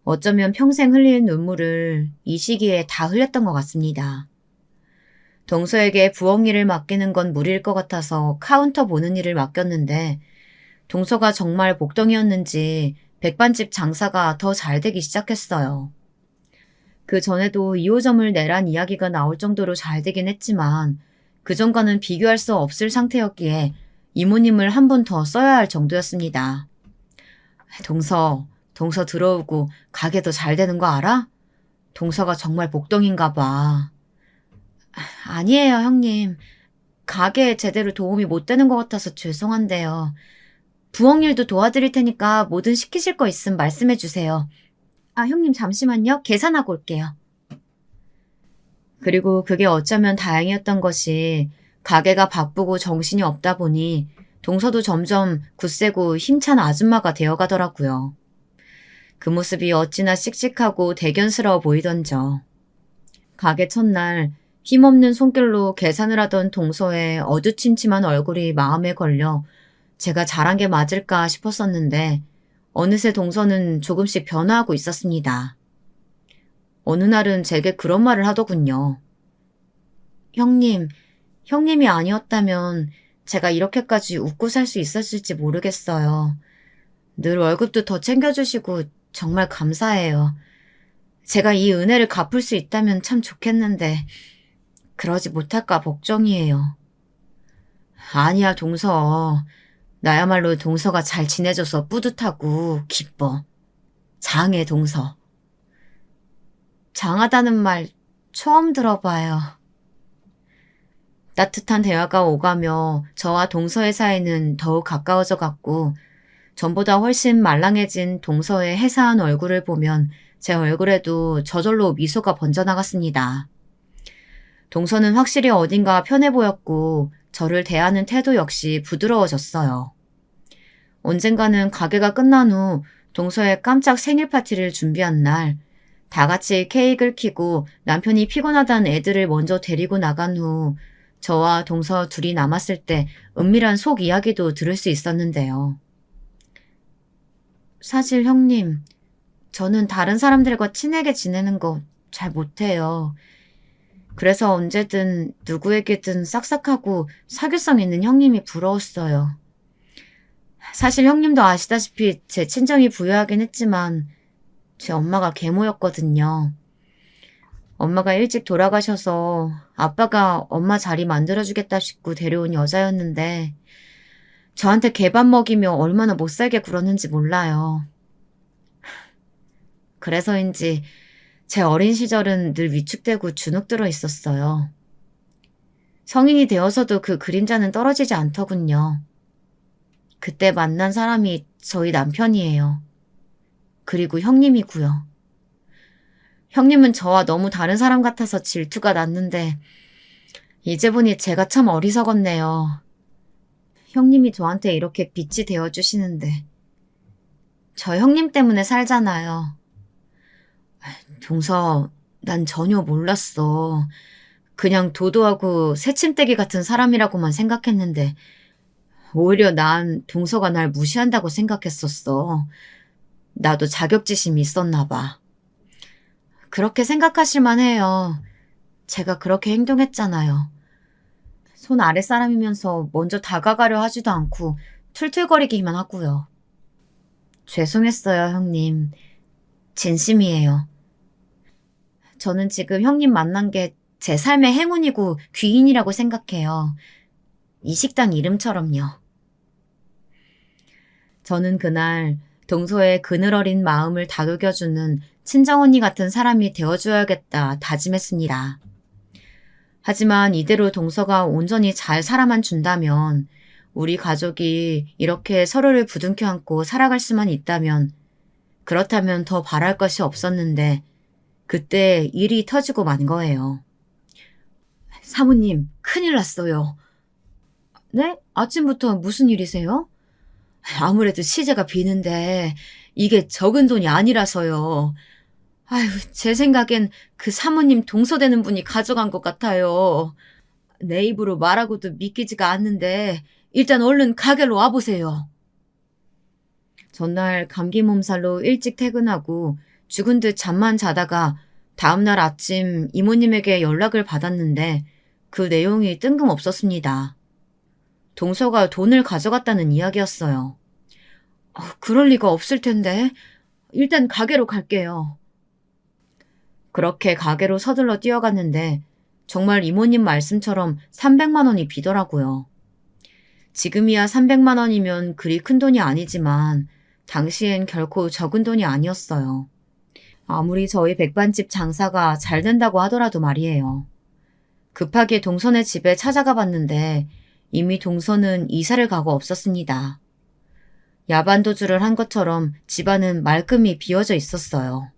어쩌면 평생 흘릴 눈물을 이 시기에 다 흘렸던 것 같습니다. 동서에게 부엌 일을 맡기는 건 무리일 것 같아서 카운터 보는 일을 맡겼는데 동서가 정말 복덩이였는지 백반집 장사가 더 잘 되기 시작했어요. 그 전에도 2호점을 내란 이야기가 나올 정도로 잘 되긴 했지만 그전과는 비교할 수 없을 상태였기에 이모님을 한 번 더 써야 할 정도였습니다. 동서 들어오고 가게 더 잘 되는 거 알아? 동서가 정말 복덩인가 봐. 아니에요, 형님. 가게에 제대로 도움이 못 되는 것 같아서 죄송한데요. 부엌 일도 도와드릴 테니까 뭐든 시키실 거 있으면 말씀해 주세요. 형님 잠시만요. 계산하고 올게요. 그리고 그게 어쩌면 다행이었던 것이 가게가 바쁘고 정신이 없다 보니 동서도 점점 굳세고 힘찬 아줌마가 되어가더라고요. 그 모습이 어찌나 씩씩하고 대견스러워 보이던저. 가게 첫날 힘없는 손길로 계산을 하던 동서의 어두침침한 얼굴이 마음에 걸려 제가 잘한 게 맞을까 싶었었는데 어느새 동서는 조금씩 변화하고 있었습니다. 어느 날은 제게 그런 말을 하더군요. 형님이 아니었다면 제가 이렇게까지 웃고 살 수 있었을지 모르겠어요. 늘 월급도 더 챙겨주시고 정말 감사해요. 제가 이 은혜를 갚을 수 있다면 참 좋겠는데 그러지 못할까 걱정이에요. 아니야, 동서. 나야말로 동서가 잘 지내줘서 뿌듯하고 기뻐. 장해, 동서. 장하다는 말 처음 들어봐요. 따뜻한 대화가 오가며 저와 동서의 사이는 더욱 가까워져 갔고 전보다 훨씬 말랑해진 동서의 해사한 얼굴을 보면 제 얼굴에도 저절로 미소가 번져나갔습니다. 동서는 확실히 어딘가 편해 보였고 저를 대하는 태도 역시 부드러워졌어요. 언젠가는 가게가 끝난 후 동서의 깜짝 생일 파티를 준비한 날, 다 같이 케이크를 켜고 남편이 피곤하다는 애들을 먼저 데리고 나간 후 저와 동서 둘이 남았을 때 은밀한 속 이야기도 들을 수 있었는데요. 사실 형님, 저는 다른 사람들과 친하게 지내는 거 잘 못해요. 그래서 언제든 누구에게든 싹싹하고 사교성 있는 형님이 부러웠어요. 사실 형님도 아시다시피 제 친정이 부유하긴 했지만 제 엄마가 계모였거든요. 엄마가 일찍 돌아가셔서 아빠가 엄마 자리 만들어주겠다 싶고 데려온 여자였는데 저한테 개밥 먹이며 얼마나 못살게 굴었는지 몰라요. 그래서인지 제 어린 시절은 늘 위축되고 주눅들어 있었어요. 성인이 되어서도 그 그림자는 떨어지지 않더군요. 그때 만난 사람이 저희 남편이에요. 그리고 형님이고요. 형님은 저와 너무 다른 사람 같아서 질투가 났는데 이제 보니 제가 참 어리석었네요. 형님이 저한테 이렇게 빛이 되어주시는데 저 형님 때문에 살잖아요. 동서, 난 전혀 몰랐어. 그냥 도도하고 새침대기 같은 사람이라고만 생각했는데 오히려 난 동서가 날 무시한다고 생각했었어. 나도 자격지심이 있었나 봐. 그렇게 생각하실 만해요. 제가 그렇게 행동했잖아요. 손 아랫사람이면서 먼저 다가가려 하지도 않고 툴툴거리기만 하고요. 죄송했어요, 형님. 진심이에요. 저는 지금 형님 만난 게 제 삶의 행운이고 귀인이라고 생각해요. 이 식당 이름처럼요. 저는 그날 동서의 그늘어린 마음을 다독여주는 친정언니 같은 사람이 되어줘야겠다 다짐했습니다. 하지만 이대로 동서가 온전히 잘 살아만 준다면, 우리 가족이 이렇게 서로를 부둥켜 안고 살아갈 수만 있다면, 그렇다면 더 바랄 것이 없었는데 그때 일이 터지고 만 거예요. 사모님, 큰일 났어요. 네? 아침부터 무슨 일이세요? 아무래도 시세가 비는데 이게 적은 돈이 아니라서요. 아유, 제 생각엔 그 사모님 동서되는 분이 가져간 것 같아요. 내 입으로 말하고도 믿기지가 않는데 일단 얼른 가게로 와보세요. 전날 감기 몸살로 일찍 퇴근하고 죽은 듯 잠만 자다가 다음날 아침 이모님에게 연락을 받았는데 그 내용이 뜬금없었습니다. 동서가 돈을 가져갔다는 이야기였어요. 그럴 리가 없을 텐데 일단 가게로 갈게요. 그렇게 가게로 서둘러 뛰어갔는데 정말 이모님 말씀처럼 300만 원이 비더라고요. 지금이야 300만 원이면 그리 큰 돈이 아니지만 당시엔 결코 적은 돈이 아니었어요. 아무리 저희 백반집 장사가 잘 된다고 하더라도 말이에요. 급하게 동선의 집에 찾아가 봤는데 이미 동선은 이사를 가고 없었습니다. 야반도주를 한 것처럼 집안은 말끔히 비어져 있었어요.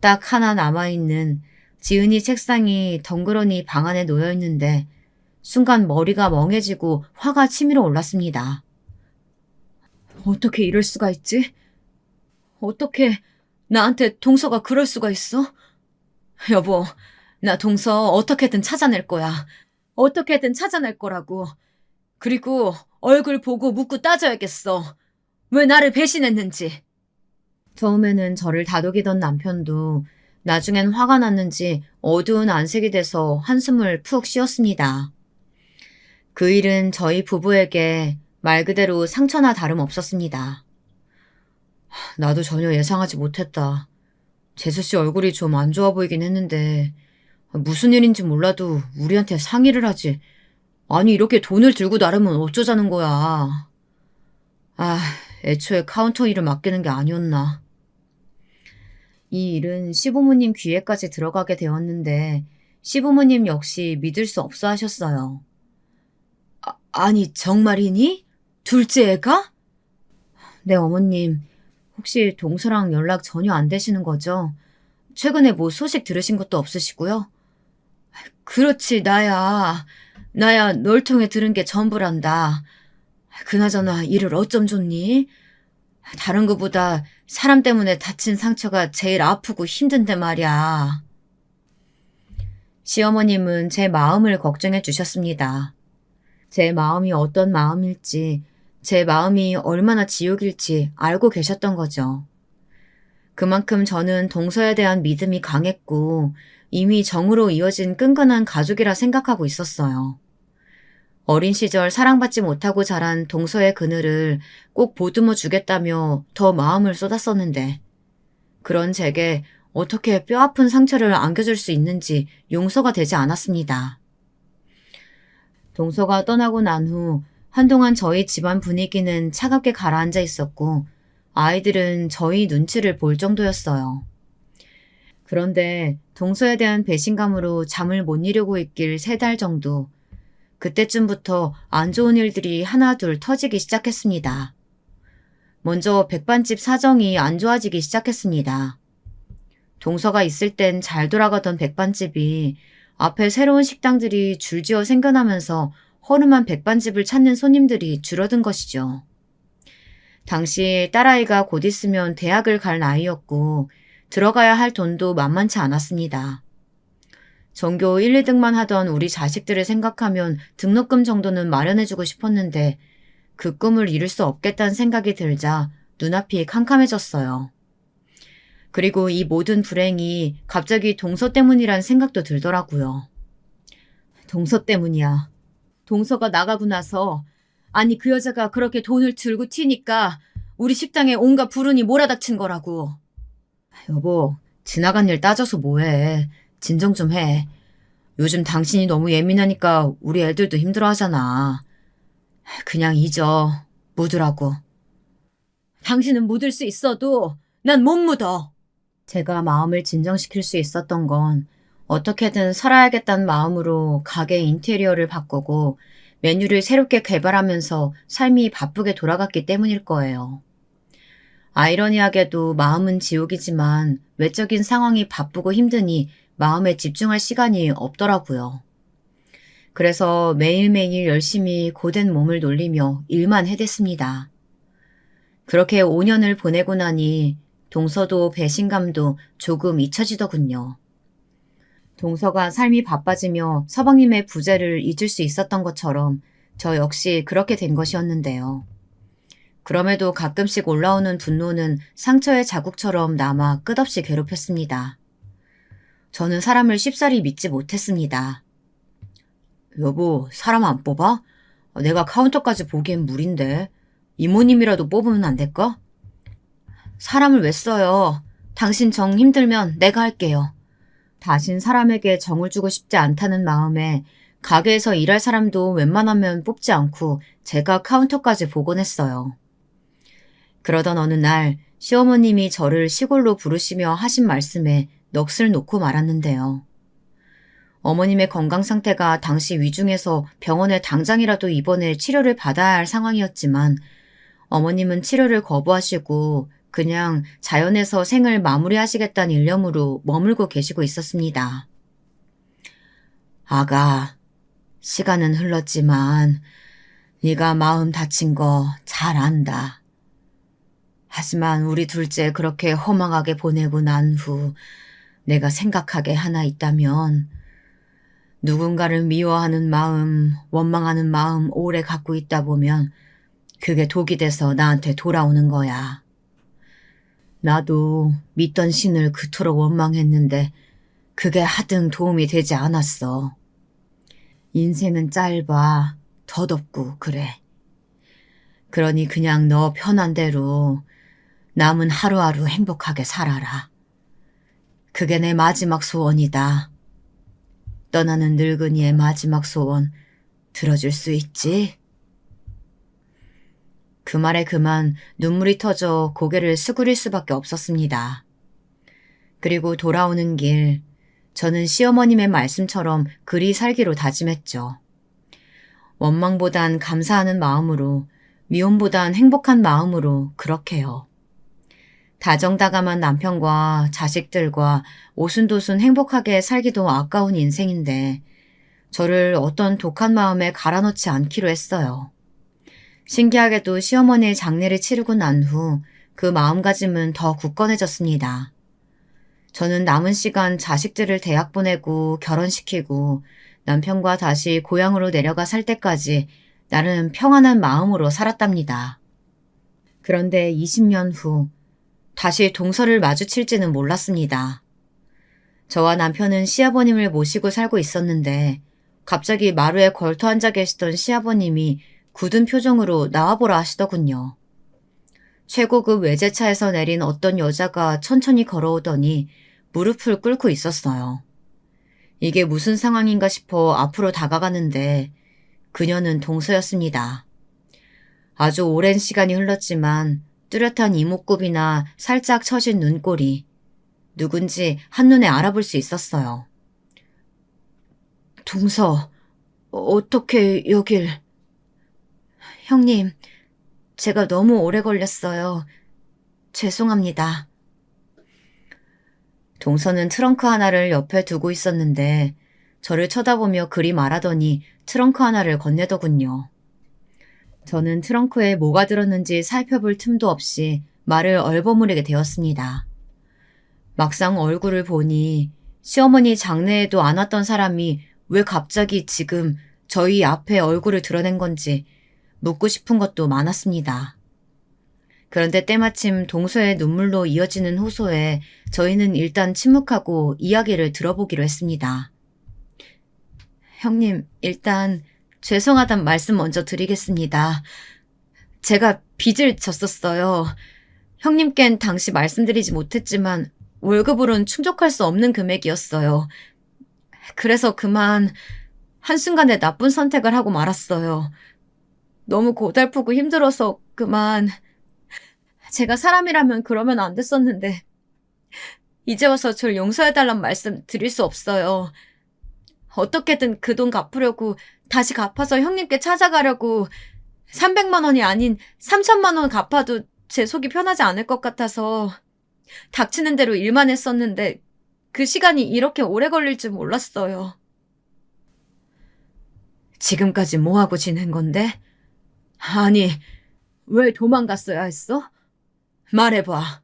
딱 하나 남아있는 지은이 책상이 덩그러니 방 안에 놓여 있는데 순간 머리가 멍해지고 화가 치밀어 올랐습니다. 어떻게 이럴 수가 있지? 어떻게 나한테 동서가 그럴 수가 있어? 여보, 나 동서 어떻게든 찾아낼 거야. 어떻게든 찾아낼 거라고. 그리고 얼굴 보고 묻고 따져야겠어. 왜 나를 배신했는지. 처음에는 저를 다독이던 남편도 나중엔 화가 났는지 어두운 안색이 돼서 한숨을 푹 쉬었습니다. 그 일은 저희 부부에게 말 그대로 상처나 다름없었습니다. 나도 전혀 예상하지 못했다. 재수 씨 얼굴이 좀 안 좋아 보이긴 했는데 무슨 일인지 몰라도 우리한테 상의를 하지. 아니 이렇게 돈을 들고 나르면 어쩌자는 거야. 애초에 카운터 일을 맡기는 게 아니었나. 이 일은 시부모님 귀에까지 들어가게 되었는데 시부모님 역시 믿을 수 없어 하셨어요. 아니 정말이니? 둘째 애가? 네 어머님, 혹시 동서랑 연락 전혀 안 되시는 거죠? 최근에 뭐 소식 들으신 것도 없으시고요? 그렇지 나야 널 통해 들은 게 전부란다. 그나저나 일을 어쩜 좋니? 다른 것보다 사람 때문에 다친 상처가 제일 아프고 힘든데 말이야. 시어머님은 제 마음을 걱정해 주셨습니다. 제 마음이 어떤 마음일지, 제 마음이 얼마나 지옥일지 알고 계셨던 거죠. 그만큼 저는 동서에 대한 믿음이 강했고 이미 정으로 이어진 끈끈한 가족이라 생각하고 있었어요. 어린 시절 사랑받지 못하고 자란 동서의 그늘을 꼭 보듬어 주겠다며 더 마음을 쏟았었는데 그런 제게 어떻게 뼈아픈 상처를 안겨줄 수 있는지 용서가 되지 않았습니다. 동서가 떠나고 난 후 한동안 저희 집안 분위기는 차갑게 가라앉아 있었고 아이들은 저희 눈치를 볼 정도였어요. 그런데 동서에 대한 배신감으로 잠을 못 이루고 있길 3달 정도, 그때쯤부터 안 좋은 일들이 하나둘 터지기 시작했습니다. 먼저 백반집 사정이 안 좋아지기 시작했습니다. 동서가 있을 땐 잘 돌아가던 백반집이 앞에 새로운 식당들이 줄지어 생겨나면서 허름한 백반집을 찾는 손님들이 줄어든 것이죠. 당시 딸아이가 곧 있으면 대학을 갈 나이였고 들어가야 할 돈도 만만치 않았습니다. 전교 1, 2등만 하던 우리 자식들을 생각하면 등록금 정도는 마련해주고 싶었는데 그 꿈을 이룰 수 없겠다는 생각이 들자 눈앞이 캄캄해졌어요. 그리고 이 모든 불행이 갑자기 동서 때문이란 생각도 들더라고요. 동서 때문이야. 동서가 나가고 나서 아니 그 여자가 그렇게 돈을 들고 튀니까 우리 식당에 온갖 불운이 몰아닥친 거라고. 여보, 지나간 일 따져서 뭐해. 진정 좀 해. 요즘 당신이 너무 예민하니까 우리 애들도 힘들어하잖아. 그냥 잊어. 묻으라고. 당신은 묻을 수 있어도 난 못 묻어. 제가 마음을 진정시킬 수 있었던 건 어떻게든 살아야겠다는 마음으로 가게 인테리어를 바꾸고 메뉴를 새롭게 개발하면서 삶이 바쁘게 돌아갔기 때문일 거예요. 아이러니하게도 마음은 지옥이지만 외적인 상황이 바쁘고 힘드니 마음에 집중할 시간이 없더라고요. 그래서 매일매일 열심히 고된 몸을 놀리며 일만 해댔습니다. 그렇게 5년을 보내고 나니 동서도 배신감도 조금 잊혀지더군요. 동서가 삶이 바빠지며 서방님의 부재를 잊을 수 있었던 것처럼 저 역시 그렇게 된 것이었는데요. 그럼에도 가끔씩 올라오는 분노는 상처의 자국처럼 남아 끝없이 괴롭혔습니다. 저는 사람을 쉽사리 믿지 못했습니다. 여보, 사람 안 뽑아? 내가 카운터까지 보기엔 무리인데. 이모님이라도 뽑으면 안 될까? 사람을 왜 써요? 당신 정 힘들면 내가 할게요. 다신 사람에게 정을 주고 싶지 않다는 마음에 가게에서 일할 사람도 웬만하면 뽑지 않고 제가 카운터까지 보곤 했어요. 그러던 어느 날 시어머님이 저를 시골로 부르시며 하신 말씀에 넋을 놓고 말았는데요. 어머님의 건강 상태가 당시 위중해서 병원에 당장이라도 입원해 치료를 받아야 할 상황이었지만 어머님은 치료를 거부하시고 그냥 자연에서 생을 마무리하시겠다는 일념으로 머물고 계시고 있었습니다. 아가, 시간은 흘렀지만 네가 마음 다친 거 잘 안다. 하지만 우리 둘째 그렇게 허망하게 보내고 난 후 내가 생각하게 하나 있다면 누군가를 미워하는 마음, 원망하는 마음 오래 갖고 있다 보면 그게 독이 돼서 나한테 돌아오는 거야. 나도 믿던 신을 그토록 원망했는데 그게 하등 도움이 되지 않았어. 인생은 짧아, 덧없고 그래. 그러니 그냥 너 편한 대로 남은 하루하루 행복하게 살아라. 그게 내 마지막 소원이다. 떠나는 늙은이의 마지막 소원 들어줄 수 있지? 그 말에 그만 눈물이 터져 고개를 수그릴 수밖에 없었습니다. 그리고 돌아오는 길, 저는 시어머님의 말씀처럼 그리 살기로 다짐했죠. 원망보단 감사하는 마음으로, 미움보단 행복한 마음으로 그렇게요. 다정다감한 남편과 자식들과 오순도순 행복하게 살기도 아까운 인생인데 저를 어떤 독한 마음에 갈아넣지 않기로 했어요. 신기하게도 시어머니의 장례를 치르고 난 후 그 마음가짐은 더 굳건해졌습니다. 저는 남은 시간 자식들을 대학 보내고 결혼시키고 남편과 다시 고향으로 내려가 살 때까지 나름 평안한 마음으로 살았답니다. 그런데 20년 후 다시 동서를 마주칠지는 몰랐습니다. 저와 남편은 시아버님을 모시고 살고 있었는데 갑자기 마루에 걸터 앉아 계시던 시아버님이 굳은 표정으로 나와보라 하시더군요. 최고급 외제차에서 내린 어떤 여자가 천천히 걸어오더니 무릎을 꿇고 있었어요. 이게 무슨 상황인가 싶어 앞으로 다가가는데 그녀는 동서였습니다. 아주 오랜 시간이 흘렀지만 뚜렷한 이목구비나 살짝 처진 눈꼬리, 누군지 한눈에 알아볼 수 있었어요. 동서, 어떻게 여길... 형님, 제가 너무 오래 걸렸어요. 죄송합니다. 동서는 트렁크 하나를 옆에 두고 있었는데 저를 쳐다보며 그리 말하더니 트렁크 하나를 건네더군요. 저는 트렁크에 뭐가 들었는지 살펴볼 틈도 없이 말을 얼버무리게 되었습니다. 막상 얼굴을 보니 시어머니 장례에도 안 왔던 사람이 왜 갑자기 지금 저희 앞에 얼굴을 드러낸 건지 묻고 싶은 것도 많았습니다. 그런데 때마침 동서의 눈물로 이어지는 호소에 저희는 일단 침묵하고 이야기를 들어보기로 했습니다. 형님, 일단 죄송하단 말씀 먼저 드리겠습니다. 제가 빚을 졌었어요. 형님껜 당시 말씀드리지 못했지만 월급으론 충족할 수 없는 금액이었어요. 그래서 그만 한순간에 나쁜 선택을 하고 말았어요. 너무 고달프고 힘들어서 그만. 제가 사람이라면 그러면 안 됐었는데 이제 와서 절 용서해달란 말씀 드릴 수 없어요. 어떻게든 그 돈 갚으려고 다시 갚아서 형님께 찾아가려고 300만 원이 아닌 3천만 원 갚아도 제 속이 편하지 않을 것 같아서 닥치는 대로 일만 했었는데 그 시간이 이렇게 오래 걸릴 줄 몰랐어요. 지금까지 뭐하고 지낸 건데? 아니, 왜 도망갔어야 했어? 말해봐.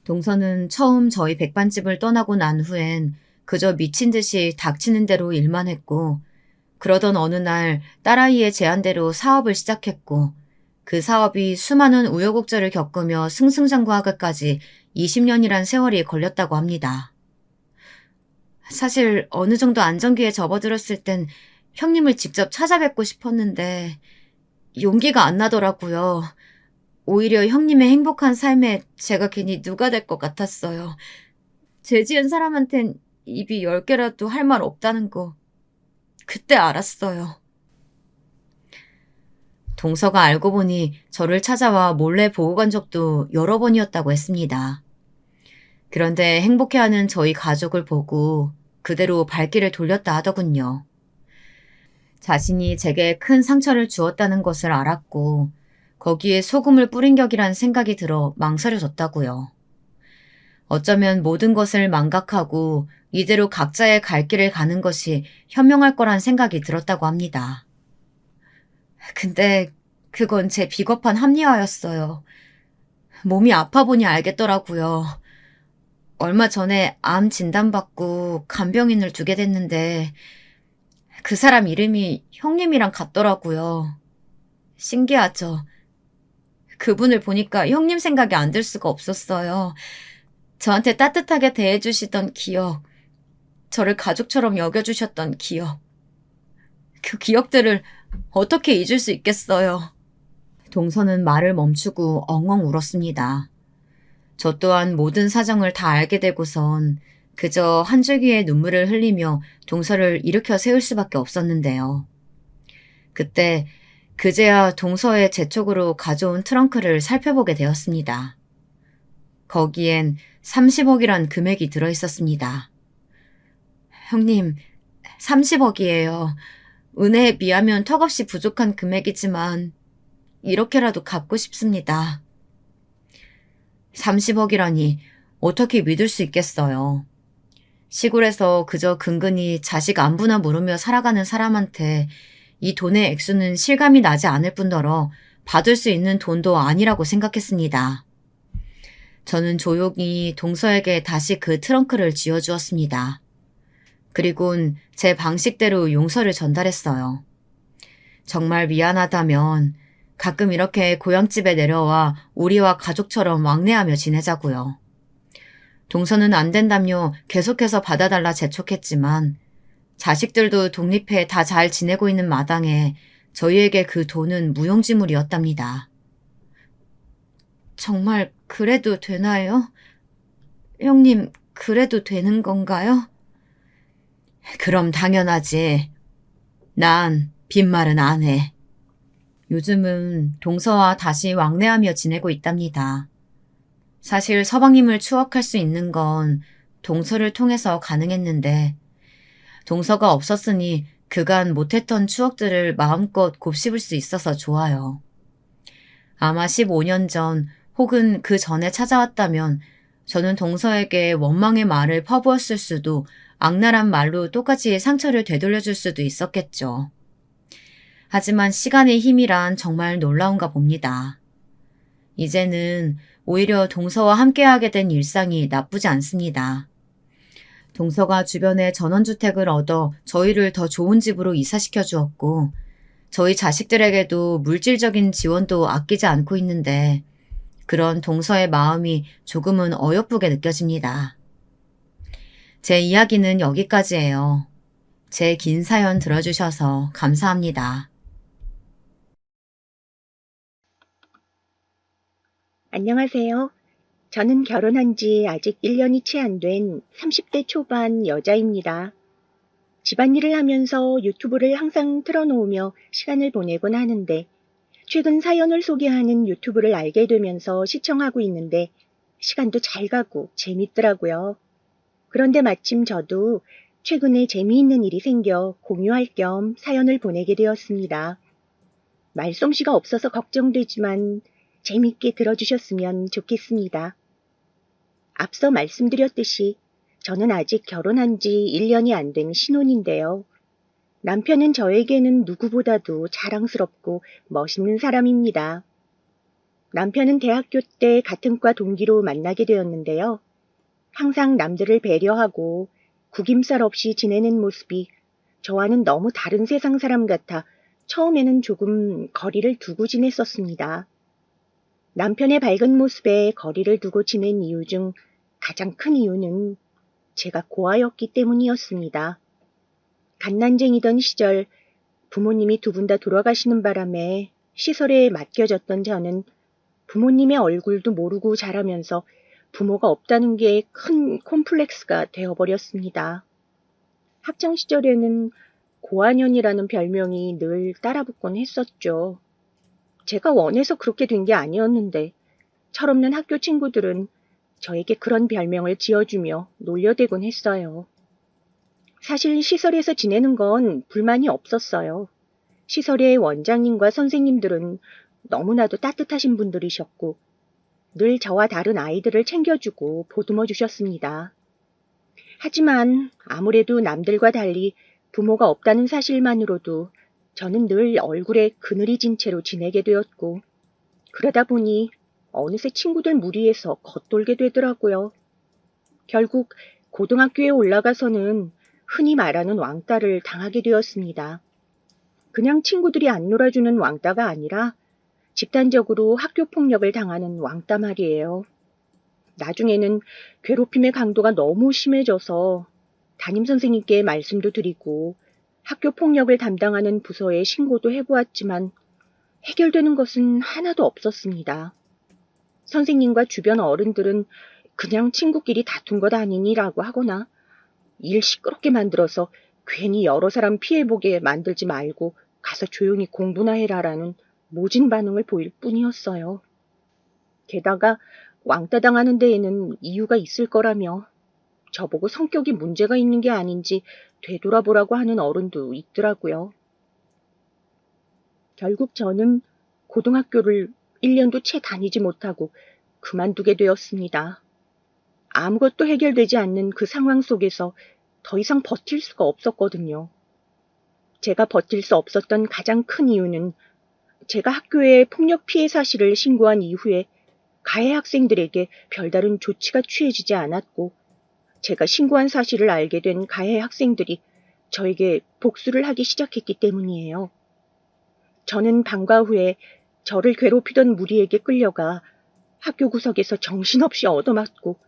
동서는 처음 저희 백반집을 떠나고 난 후엔 그저 미친 듯이 닥치는 대로 일만 했고, 그러던 어느 날 딸아이의 제안대로 사업을 시작했고, 그 사업이 수많은 우여곡절을 겪으며 승승장구하기까지 20년이란 세월이 걸렸다고 합니다. 사실 어느 정도 안정기에 접어들었을 땐 형님을 직접 찾아뵙고 싶었는데 용기가 안 나더라고요. 오히려 형님의 행복한 삶에 제가 괜히 누가 될 것 같았어요. 죄 지은 사람한텐 입이 10개라도 할 말 없다는 거 그때 알았어요. 동서가 알고 보니 저를 찾아와 몰래 보고 간 적도 여러 번이었다고 했습니다. 그런데 행복해하는 저희 가족을 보고 그대로 발길을 돌렸다 하더군요. 자신이 제게 큰 상처를 주었다는 것을 알았고 거기에 소금을 뿌린 격이란 생각이 들어 망설여졌다고요. 어쩌면 모든 것을 망각하고 이대로 각자의 갈 길을 가는 것이 현명할 거란 생각이 들었다고 합니다. 근데 그건 제 비겁한 합리화였어요. 몸이 아파 보니 알겠더라고요. 얼마 전에 암 진단받고 간병인을 두게 됐는데 그 사람 이름이 형님이랑 같더라고요. 신기하죠? 그분을 보니까 형님 생각이 안 들 수가 없었어요. 저한테 따뜻하게 대해주시던 기억, 저를 가족처럼 여겨주셨던 기억. 그 기억들을 어떻게 잊을 수 있겠어요. 동서는 말을 멈추고 엉엉 울었습니다. 저 또한 모든 사정을 다 알게 되고선 그저 한 줄기의 눈물을 흘리며 동서를 일으켜 세울 수밖에 없었는데요. 그때 그제야 동서의 재촉으로 가져온 트렁크를 살펴보게 되었습니다. 거기엔 30억이란 금액이 들어있었습니다. 형님, 30억이에요. 은혜에 비하면 턱없이 부족한 금액이지만 이렇게라도 갚고 싶습니다. 30억이라니 어떻게 믿을 수 있겠어요. 시골에서 그저 근근히 자식 안부나 물으며 살아가는 사람한테 이 돈의 액수는 실감이 나지 않을 뿐더러 받을 수 있는 돈도 아니라고 생각했습니다. 저는 조용히 동서에게 다시 그 트렁크를 쥐어주었습니다. 그리곤 제 방식대로 용서를 전달했어요. 정말 미안하다면 가끔 이렇게 고향집에 내려와 우리와 가족처럼 왕래하며 지내자고요. 동서는 안 된다며 계속해서 받아달라 재촉했지만 자식들도 독립해 다 잘 지내고 있는 마당에 저희에게 그 돈은 무용지물이었답니다. 정말 그래도 되나요? 형님, 그래도 되는 건가요? 그럼 당연하지. 난 빈말은 안 해. 요즘은 동서와 다시 왕래하며 지내고 있답니다. 사실 서방님을 추억할 수 있는 건 동서를 통해서 가능했는데 동서가 없었으니 그간 못했던 추억들을 마음껏 곱씹을 수 있어서 좋아요. 아마 15년 전 혹은 그 전에 찾아왔다면 저는 동서에게 원망의 말을 퍼부었을 수도 악랄한 말로 똑같이 상처를 되돌려줄 수도 있었겠죠. 하지만 시간의 힘이란 정말 놀라운가 봅니다. 이제는 오히려 동서와 함께하게 된 일상이 나쁘지 않습니다. 동서가 주변에 전원주택을 얻어 저희를 더 좋은 집으로 이사시켜 주었고, 저희 자식들에게도 물질적인 지원도 아끼지 않고 있는데, 그런 동서의 마음이 조금은 어여쁘게 느껴집니다. 제 이야기는 여기까지예요. 제 긴 사연 들어주셔서 감사합니다. 안녕하세요. 저는 결혼한 지 아직 1년이 채 안 된 30대 초반 여자입니다. 집안일을 하면서 유튜브를 항상 틀어놓으며 시간을 보내곤 하는데 최근 사연을 소개하는 유튜브를 알게 되면서 시청하고 있는데 시간도 잘 가고 재밌더라고요. 그런데 마침 저도 최근에 재미있는 일이 생겨 공유할 겸 사연을 보내게 되었습니다. 말솜씨가 없어서 걱정되지만 재밌게 들어주셨으면 좋겠습니다. 앞서 말씀드렸듯이 저는 아직 결혼한 지 1년이 안 된 신혼인데요. 남편은 저에게는 누구보다도 자랑스럽고 멋있는 사람입니다. 남편은 대학교 때 같은 과 동기로 만나게 되었는데요. 항상 남들을 배려하고 구김살 없이 지내는 모습이 저와는 너무 다른 세상 사람 같아 처음에는 조금 거리를 두고 지냈었습니다. 남편의 밝은 모습에 거리를 두고 지낸 이유 중 가장 큰 이유는 제가 고아였기 때문이었습니다. 갓난쟁이던 시절 부모님이 두 분 다 돌아가시는 바람에 시설에 맡겨졌던 저는 부모님의 얼굴도 모르고 자라면서 부모가 없다는 게 큰 콤플렉스가 되어버렸습니다. 학창 시절에는 고아년이라는 별명이 늘 따라붙곤 했었죠. 제가 원해서 그렇게 된 게 아니었는데 철없는 학교 친구들은 저에게 그런 별명을 지어주며 놀려대곤 했어요. 사실 시설에서 지내는 건 불만이 없었어요. 시설의 원장님과 선생님들은 너무나도 따뜻하신 분들이셨고 늘 저와 다른 아이들을 챙겨주고 보듬어 주셨습니다. 하지만 아무래도 남들과 달리 부모가 없다는 사실만으로도 저는 늘 얼굴에 그늘이 진 채로 지내게 되었고 그러다 보니 어느새 친구들 무리에서 겉돌게 되더라고요. 결국 고등학교에 올라가서는 흔히 말하는 왕따를 당하게 되었습니다. 그냥 친구들이 안 놀아주는 왕따가 아니라 집단적으로 학교 폭력을 당하는 왕따 말이에요. 나중에는 괴롭힘의 강도가 너무 심해져서 담임선생님께 말씀도 드리고 학교 폭력을 담당하는 부서에 신고도 해보았지만 해결되는 것은 하나도 없었습니다. 선생님과 주변 어른들은 그냥 친구끼리 다툰 것 아니니라고 하거나 일 시끄럽게 만들어서 괜히 여러 사람 피해보게 만들지 말고 가서 조용히 공부나 해라라는 모진 반응을 보일 뿐이었어요. 게다가 왕따 당하는 데에는 이유가 있을 거라며 저보고 성격이 문제가 있는 게 아닌지 되돌아보라고 하는 어른도 있더라고요. 결국 저는 고등학교를 1년도 채 다니지 못하고 그만두게 되었습니다. 아무것도 해결되지 않는 그 상황 속에서 더 이상 버틸 수가 없었거든요. 제가 버틸 수 없었던 가장 큰 이유는 제가 학교에 폭력 피해 사실을 신고한 이후에 가해 학생들에게 별다른 조치가 취해지지 않았고 제가 신고한 사실을 알게 된 가해 학생들이 저에게 복수를 하기 시작했기 때문이에요. 저는 방과 후에 저를 괴롭히던 무리에게 끌려가 학교 구석에서 정신없이 얻어맞고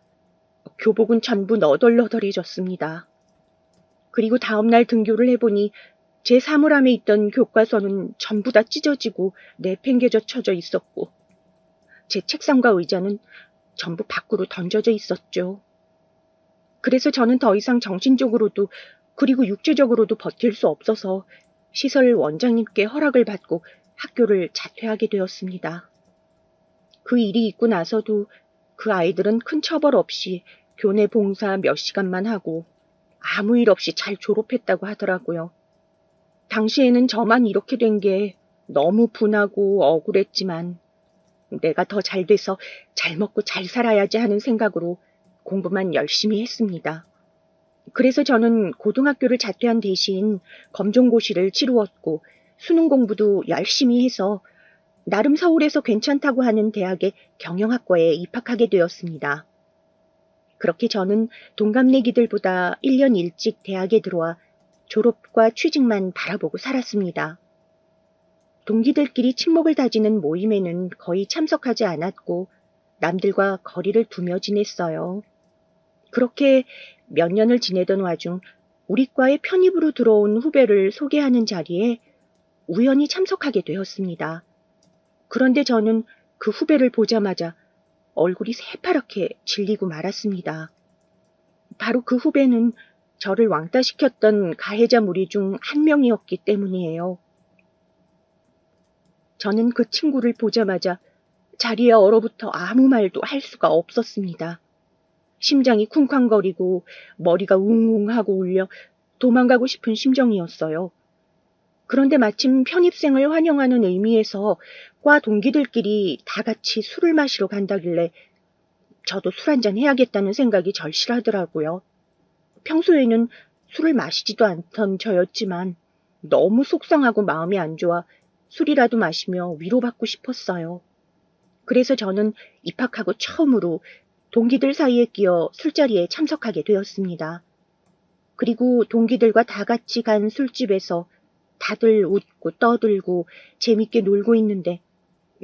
교복은 전부 너덜너덜해졌습니다. 그리고 다음날 등교를 해보니 제 사물함에 있던 교과서는 전부 다 찢어지고 내팽개져 쳐져 있었고 제 책상과 의자는 전부 밖으로 던져져 있었죠. 그래서 저는 더 이상 정신적으로도 그리고 육체적으로도 버틸 수 없어서 시설 원장님께 허락을 받고 학교를 자퇴하게 되었습니다. 그 일이 있고 나서도 그 아이들은 큰 처벌 없이 교내 봉사 몇 시간만 하고 아무 일 없이 잘 졸업했다고 하더라고요. 당시에는 저만 이렇게 된 게 너무 분하고 억울했지만 내가 더 잘 돼서 잘 먹고 잘 살아야지 하는 생각으로 공부만 열심히 했습니다. 그래서 저는 고등학교를 자퇴한 대신 검정고시를 치루었고 수능 공부도 열심히 해서 나름 서울에서 괜찮다고 하는 대학의 경영학과에 입학하게 되었습니다. 그렇게 저는 동갑내기들보다 1년 일찍 대학에 들어와 졸업과 취직만 바라보고 살았습니다. 동기들끼리 친목을 다지는 모임에는 거의 참석하지 않았고 남들과 거리를 두며 지냈어요. 그렇게 몇 년을 지내던 와중 우리 과에 편입으로 들어온 후배를 소개하는 자리에 우연히 참석하게 되었습니다. 그런데 저는 그 후배를 보자마자 얼굴이 새파랗게 질리고 말았습니다. 바로 그 후배는 저를 왕따시켰던 가해자 무리 중 한 명이었기 때문이에요. 저는 그 친구를 보자마자 자리에 얼어붙어 아무 말도 할 수가 없었습니다. 심장이 쿵쾅거리고 머리가 웅웅하고 울려 도망가고 싶은 심정이었어요. 그런데 마침 편입생을 환영하는 의미에서 과 동기들끼리 다 같이 술을 마시러 간다길래 저도 술 한잔 해야겠다는 생각이 절실하더라고요. 평소에는 술을 마시지도 않던 저였지만 너무 속상하고 마음이 안 좋아 술이라도 마시며 위로받고 싶었어요. 그래서 저는 입학하고 처음으로 동기들 사이에 끼어 술자리에 참석하게 되었습니다. 그리고 동기들과 다 같이 간 술집에서 다들 웃고 떠들고 재밌게 놀고 있는데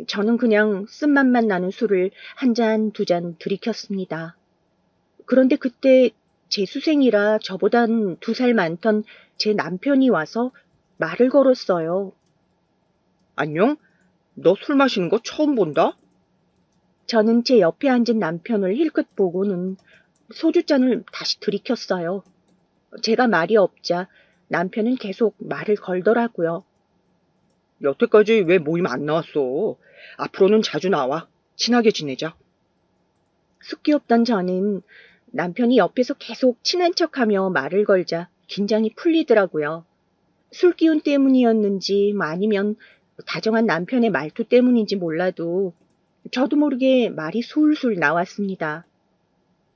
저는 그냥 쓴맛만 나는 술을 한 잔, 두 잔 들이켰습니다. 그런데 그때 재수생이라 저보단 2살 많던 제 남편이 와서 말을 걸었어요. 안녕? 너 술 마시는 거 처음 본다? 저는 제 옆에 앉은 남편을 힐끗 보고는 소주잔을 다시 들이켰어요. 제가 말이 없자 남편은 계속 말을 걸더라고요. 여태까지 왜 모임 안 나왔어? 앞으로는 자주 나와. 친하게 지내자. 숫기 없던 저는 남편이 옆에서 계속 친한 척하며 말을 걸자 긴장이 풀리더라고요. 술 기운 때문이었는지 아니면 다정한 남편의 말투 때문인지 몰라도 저도 모르게 말이 술술 나왔습니다.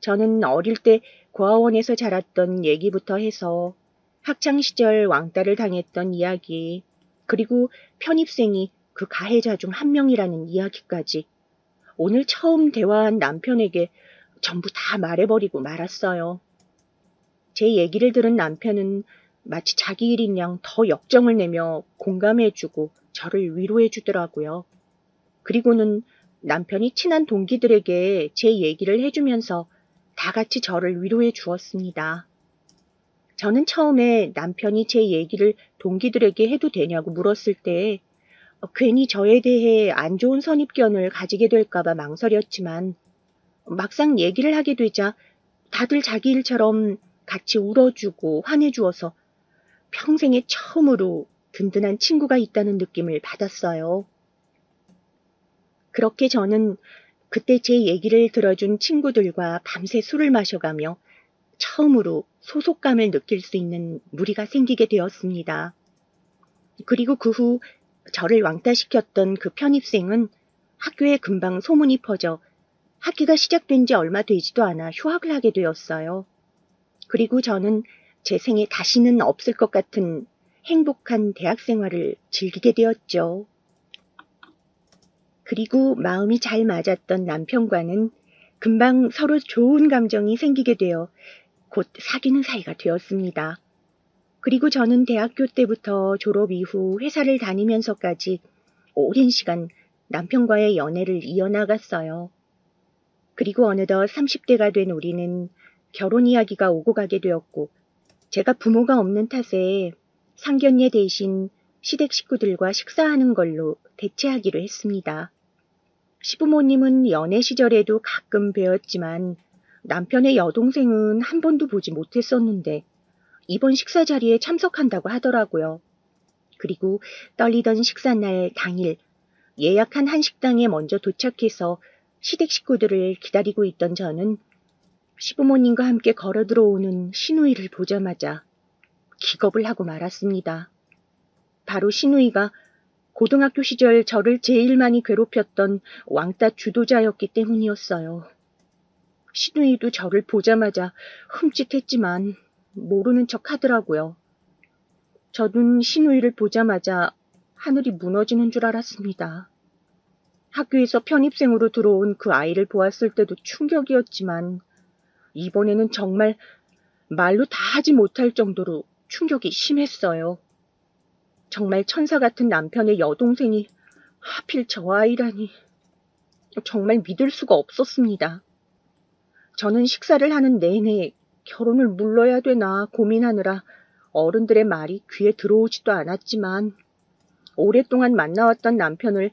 저는 어릴 때 고아원에서 자랐던 얘기부터 해서 학창시절 왕따를 당했던 이야기, 그리고 편입생이 그 가해자 중 한 명이라는 이야기까지 오늘 처음 대화한 남편에게 전부 다 말해버리고 말았어요. 제 얘기를 들은 남편은 마치 자기 일인 양 더 역정을 내며 공감해주고 저를 위로해주더라고요. 그리고는 남편이 친한 동기들에게 제 얘기를 해주면서 다 같이 저를 위로해 주었습니다. 저는 처음에 남편이 제 얘기를 동기들에게 해도 되냐고 물었을 때 괜히 저에 대해 안 좋은 선입견을 가지게 될까봐 망설였지만 막상 얘기를 하게 되자 다들 자기 일처럼 같이 울어주고 화내주어서 평생에 처음으로 든든한 친구가 있다는 느낌을 받았어요. 그렇게 저는 그때 제 얘기를 들어준 친구들과 밤새 술을 마셔가며 처음으로 소속감을 느낄 수 있는 무리가 생기게 되었습니다. 그리고 그 후 저를 왕따시켰던 그 편입생은 학교에 금방 소문이 퍼져 학기가 시작된 지 얼마 되지도 않아 휴학을 하게 되었어요. 그리고 저는 제 생에 다시는 없을 것 같은 행복한 대학 생활을 즐기게 되었죠. 그리고 마음이 잘 맞았던 남편과는 금방 서로 좋은 감정이 생기게 되어 곧 사귀는 사이가 되었습니다. 그리고 저는 대학교 때부터 졸업 이후 회사를 다니면서까지 오랜 시간 남편과의 연애를 이어나갔어요. 그리고 어느덧 30대가 된 우리는 결혼 이야기가 오고 가게 되었고 제가 부모가 없는 탓에 상견례 대신 시댁 식구들과 식사하는 걸로 대체하기로 했습니다. 시부모님은 연애 시절에도 가끔 뵈었지만 남편의 여동생은 한 번도 보지 못했었는데 이번 식사 자리에 참석한다고 하더라고요. 그리고 떨리던 식사날 당일 예약한 한식당에 먼저 도착해서 시댁 식구들을 기다리고 있던 저는 시부모님과 함께 걸어 들어오는 시누이를 보자마자 기겁을 하고 말았습니다. 바로 시누이가 고등학교 시절 저를 제일 많이 괴롭혔던 왕따 주도자였기 때문이었어요. 시누이도 저를 보자마자 흠칫했지만 모르는 척 하더라고요. 저는 시누이를 보자마자 하늘이 무너지는 줄 알았습니다. 학교에서 편입생으로 들어온 그 아이를 보았을 때도 충격이었지만 이번에는 정말 말로 다 하지 못할 정도로 충격이 심했어요. 정말 천사 같은 남편의 여동생이 하필 저 아이라니. 정말 믿을 수가 없었습니다. 저는 식사를 하는 내내 결혼을 물러야 되나 고민하느라 어른들의 말이 귀에 들어오지도 않았지만 오랫동안 만나왔던 남편을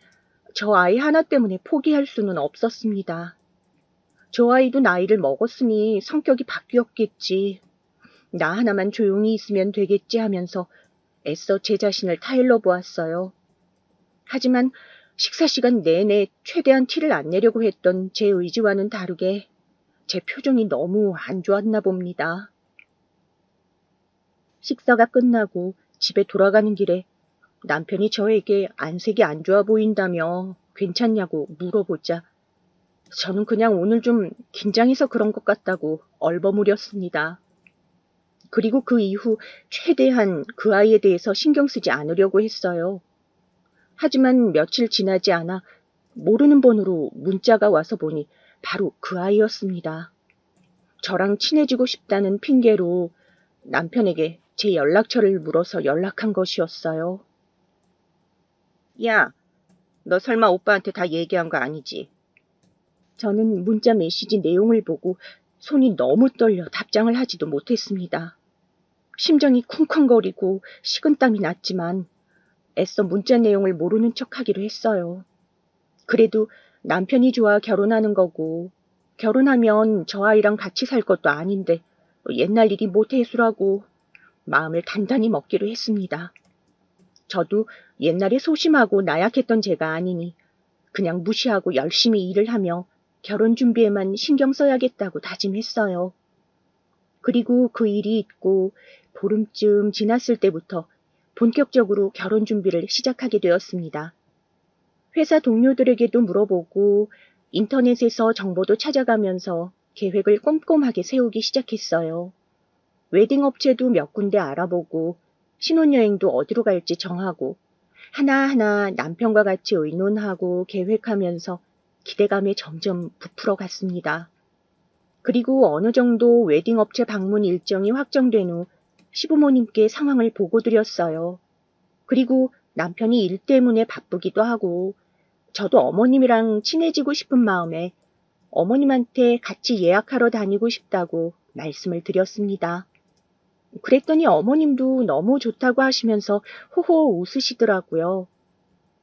저 아이 하나 때문에 포기할 수는 없었습니다. 저 아이도 나이를 먹었으니 성격이 바뀌었겠지. 나 하나만 조용히 있으면 되겠지 하면서 애써 제 자신을 타일러 보았어요. 하지만 식사 시간 내내 최대한 티를 안 내려고 했던 제 의지와는 다르게 제 표정이 너무 안 좋았나 봅니다. 식사가 끝나고 집에 돌아가는 길에 남편이 저에게 안색이 안 좋아 보인다며 괜찮냐고 물어보자 저는 그냥 오늘 좀 긴장해서 그런 것 같다고 얼버무렸습니다. 그리고 그 이후 최대한 그 아이에 대해서 신경 쓰지 않으려고 했어요. 하지만 며칠 지나지 않아 모르는 번호로 문자가 와서 보니 바로 그 아이였습니다. 저랑 친해지고 싶다는 핑계로 남편에게 제 연락처를 물어서 연락한 것이었어요. 야, 너 설마 오빠한테 다 얘기한 거 아니지? 저는 문자 메시지 내용을 보고 손이 너무 떨려 답장을 하지도 못했습니다. 심장이 쿵쾅거리고 식은땀이 났지만 애써 문자 내용을 모르는 척하기로 했어요. 그래도 남편이 좋아 결혼하는 거고 결혼하면 저 아이랑 같이 살 것도 아닌데 옛날 일이 모태수라고 마음을 단단히 먹기로 했습니다. 저도 옛날에 소심하고 나약했던 제가 아니니 그냥 무시하고 열심히 일을 하며 결혼 준비에만 신경 써야겠다고 다짐했어요. 그리고 그 일이 있고 보름쯤 지났을 때부터 본격적으로 결혼 준비를 시작하게 되었습니다. 회사 동료들에게도 물어보고 인터넷에서 정보도 찾아가면서 계획을 꼼꼼하게 세우기 시작했어요. 웨딩 업체도 몇 군데 알아보고 신혼여행도 어디로 갈지 정하고 하나하나 남편과 같이 의논하고 계획하면서 기대감에 점점 부풀어 갔습니다. 그리고 어느 정도 웨딩 업체 방문 일정이 확정된 후 시부모님께 상황을 보고드렸어요. 그리고 남편이 일 때문에 바쁘기도 하고 저도 어머님이랑 친해지고 싶은 마음에 어머님한테 같이 예약하러 다니고 싶다고 말씀을 드렸습니다. 그랬더니 어머님도 너무 좋다고 하시면서 호호 웃으시더라고요.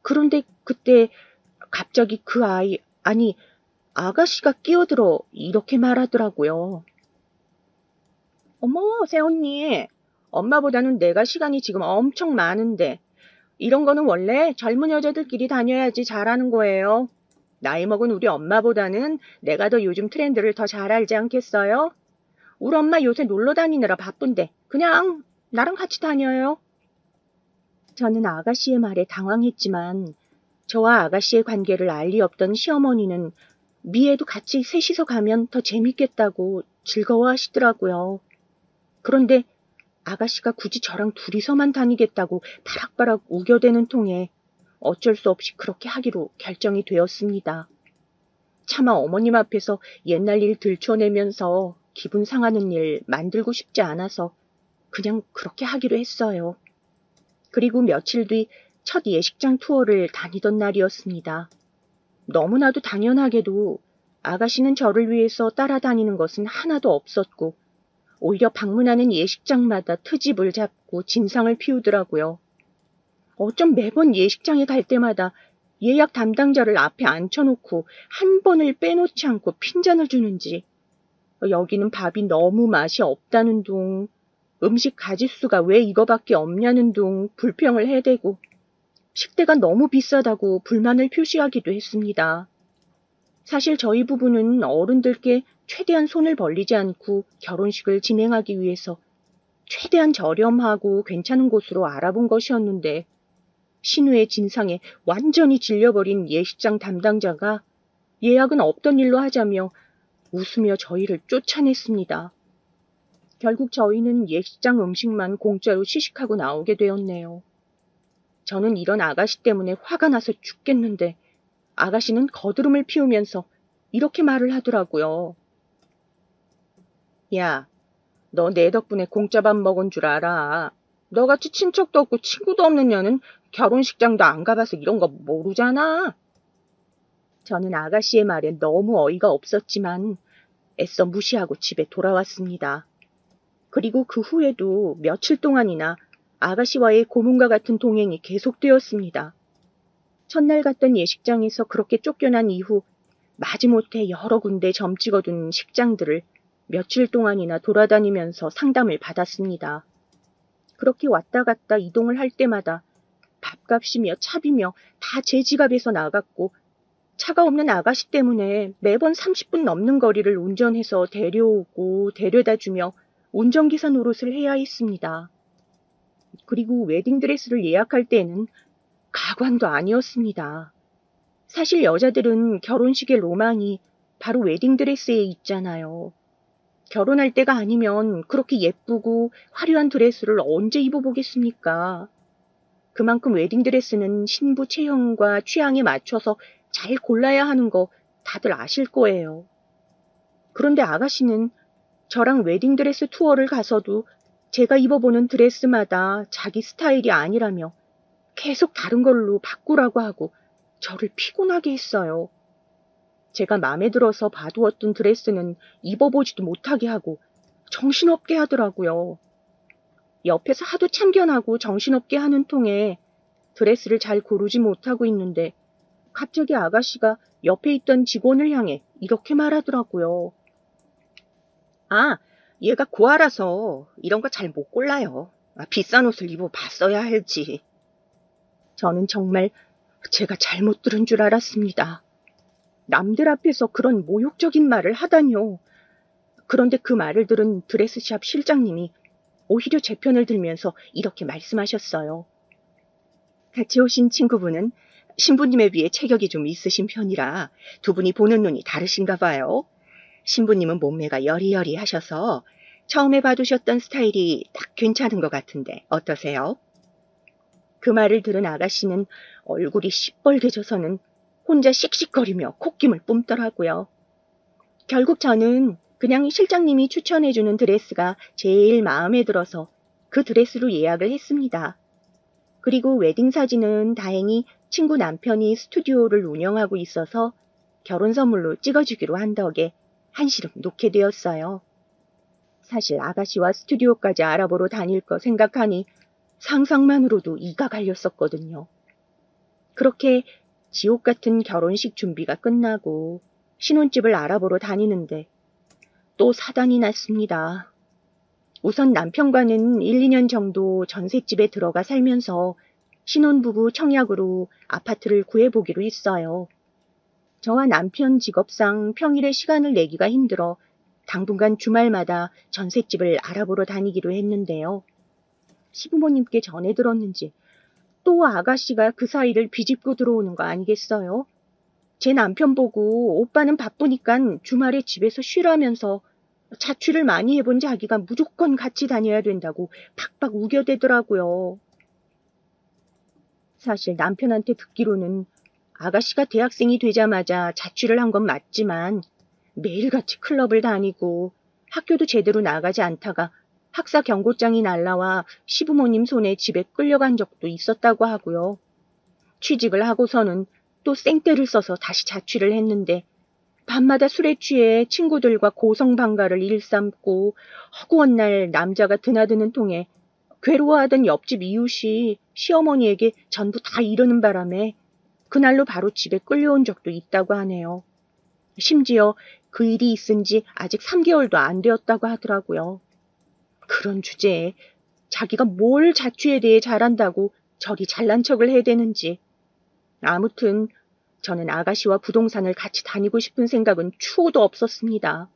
그런데 그때 갑자기 그 아가씨가 끼어들어 이렇게 말하더라고요. 어머, 새언니, 엄마보다는 내가 시간이 지금 엄청 많은데 이런 거는 원래 젊은 여자들끼리 다녀야지 잘하는 거예요. 나이 먹은 우리 엄마보다는 내가 더 요즘 트렌드를 더 잘 알지 않겠어요? 우리 엄마 요새 놀러 다니느라 바쁜데 그냥 나랑 같이 다녀요. 저는 아가씨의 말에 당황했지만 저와 아가씨의 관계를 알 리 없던 시어머니는 미애도 같이 셋이서 가면 더 재밌겠다고 즐거워하시더라고요. 그런데 아가씨가 굳이 저랑 둘이서만 다니겠다고 바락바락 우겨대는 통에 어쩔 수 없이 그렇게 하기로 결정이 되었습니다. 차마 어머님 앞에서 옛날 일 들춰내면서 기분 상하는 일 만들고 싶지 않아서 그냥 그렇게 하기로 했어요. 그리고 며칠 뒤 첫 예식장 투어를 다니던 날이었습니다. 너무나도 당연하게도 아가씨는 저를 위해서 따라다니는 것은 하나도 없었고 오히려 방문하는 예식장마다 트집을 잡고 진상을 피우더라고요. 어쩜 매번 예식장에 갈 때마다 예약 담당자를 앞에 앉혀놓고 한 번을 빼놓지 않고 핀잔을 주는지 여기는 밥이 너무 맛이 없다는 둥 음식 가짓수가 왜 이거밖에 없냐는 둥 불평을 해대고 식대가 너무 비싸다고 불만을 표시하기도 했습니다. 사실 저희 부부는 어른들께 최대한 손을 벌리지 않고 결혼식을 진행하기 위해서 최대한 저렴하고 괜찮은 곳으로 알아본 것이었는데 신우의 진상에 완전히 질려버린 예식장 담당자가 예약은 없던 일로 하자며 웃으며 저희를 쫓아냈습니다. 결국 저희는 예식장 음식만 공짜로 시식하고 나오게 되었네요. 저는 이런 아가씨 때문에 화가 나서 죽겠는데 아가씨는 거드름을 피우면서 이렇게 말을 하더라고요. 야, 너 내 덕분에 공짜 밥 먹은 줄 알아. 너같이 친척도 없고 친구도 없는 년은 결혼식장도 안 가봐서 이런 거 모르잖아. 저는 아가씨의 말에 너무 어이가 없었지만 애써 무시하고 집에 돌아왔습니다. 그리고 그 후에도 며칠 동안이나 아가씨와의 고문과 같은 동행이 계속되었습니다. 첫날 갔던 예식장에서 그렇게 쫓겨난 이후 마지못해 여러 군데 점 찍어둔 식장들을 며칠 동안이나 돌아다니면서 상담을 받았습니다. 그렇게 왔다 갔다 이동을 할 때마다 밥값이며 차비며 다 제 지갑에서 나갔고 차가 없는 아가씨 때문에 매번 30분 넘는 거리를 운전해서 데려오고 데려다주며 운전기사 노릇을 해야 했습니다. 그리고 웨딩드레스를 예약할 때는 가관도 아니었습니다. 사실 여자들은 결혼식의 로망이 바로 웨딩드레스에 있잖아요. 결혼할 때가 아니면 그렇게 예쁘고 화려한 드레스를 언제 입어보겠습니까? 그만큼 웨딩드레스는 신부 체형과 취향에 맞춰서 잘 골라야 하는 거 다들 아실 거예요. 그런데 아가씨는 저랑 웨딩드레스 투어를 가서도 제가 입어보는 드레스마다 자기 스타일이 아니라며 계속 다른 걸로 바꾸라고 하고 저를 피곤하게 했어요. 제가 마음에 들어서 봐두었던 드레스는 입어보지도 못하게 하고 정신없게 하더라고요. 옆에서 하도 참견하고 정신없게 하는 통에 드레스를 잘 고르지 못하고 있는데 갑자기 아가씨가 옆에 있던 직원을 향해 이렇게 말하더라고요. 아, 얘가 고아라서 이런 거 잘 못 골라요. 비싼 옷을 입어봤어야 할지. 저는 정말 제가 잘못 들은 줄 알았습니다. 남들 앞에서 그런 모욕적인 말을 하다니요. 그런데 그 말을 들은 드레스샵 실장님이 오히려 제 편을 들면서 이렇게 말씀하셨어요. 같이 오신 친구분은 신부님에 비해 체격이 좀 있으신 편이라 두 분이 보는 눈이 다르신가 봐요. 신부님은 몸매가 여리여리하셔서 처음에 봐두셨던 스타일이 딱 괜찮은 것 같은데 어떠세요? 그 말을 들은 아가씨는 얼굴이 시뻘개져서는 혼자 씩씩거리며 콧김을 뿜더라고요. 결국 저는 그냥 실장님이 추천해주는 드레스가 제일 마음에 들어서 그 드레스로 예약을 했습니다. 그리고 웨딩 사진은 다행히 친구 남편이 스튜디오를 운영하고 있어서 결혼 선물로 찍어주기로 한 덕에 한시름 놓게 되었어요. 사실 아가씨와 스튜디오까지 알아보러 다닐 거 생각하니 상상만으로도 이가 갈렸었거든요. 그렇게 지옥 같은 결혼식 준비가 끝나고 신혼집을 알아보러 다니는데 또 사단이 났습니다. 우선 남편과는 1, 2년 정도 전셋집에 들어가 살면서 신혼부부 청약으로 아파트를 구해보기로 했어요. 저와 남편 직업상 평일에 시간을 내기가 힘들어 당분간 주말마다 전셋집을 알아보러 다니기로 했는데요. 시부모님께 전해 들었는지 또 아가씨가 그 사이를 비집고 들어오는 거 아니겠어요? 제 남편 보고 오빠는 바쁘니까 주말에 집에서 쉬라면서 자취를 많이 해본 자기가 무조건 같이 다녀야 된다고 팍팍 우겨대더라고요. 사실 남편한테 듣기로는 아가씨가 대학생이 되자마자 자취를 한 건 맞지만 매일같이 클럽을 다니고 학교도 제대로 나가지 않다가 학사 경고장이 날라와 시부모님 손에 집에 끌려간 적도 있었다고 하고요. 취직을 하고서는 또 생떼를 써서 다시 자취를 했는데 밤마다 술에 취해 친구들과 고성방가를 일삼고 허구한 날 남자가 드나드는 통에 괴로워하던 옆집 이웃이 시어머니에게 전부 다 이러는 바람에 그날로 바로 집에 끌려온 적도 있다고 하네요. 심지어 그 일이 있은 지 아직 3개월도 안 되었다고 하더라고요. 그런 주제에 자기가 뭘 자취에 대해 잘한다고 저리 잘난 척을 해대는지. 아무튼 저는 아가씨와 부동산을 같이 다니고 싶은 생각은 추호도 없었습니다.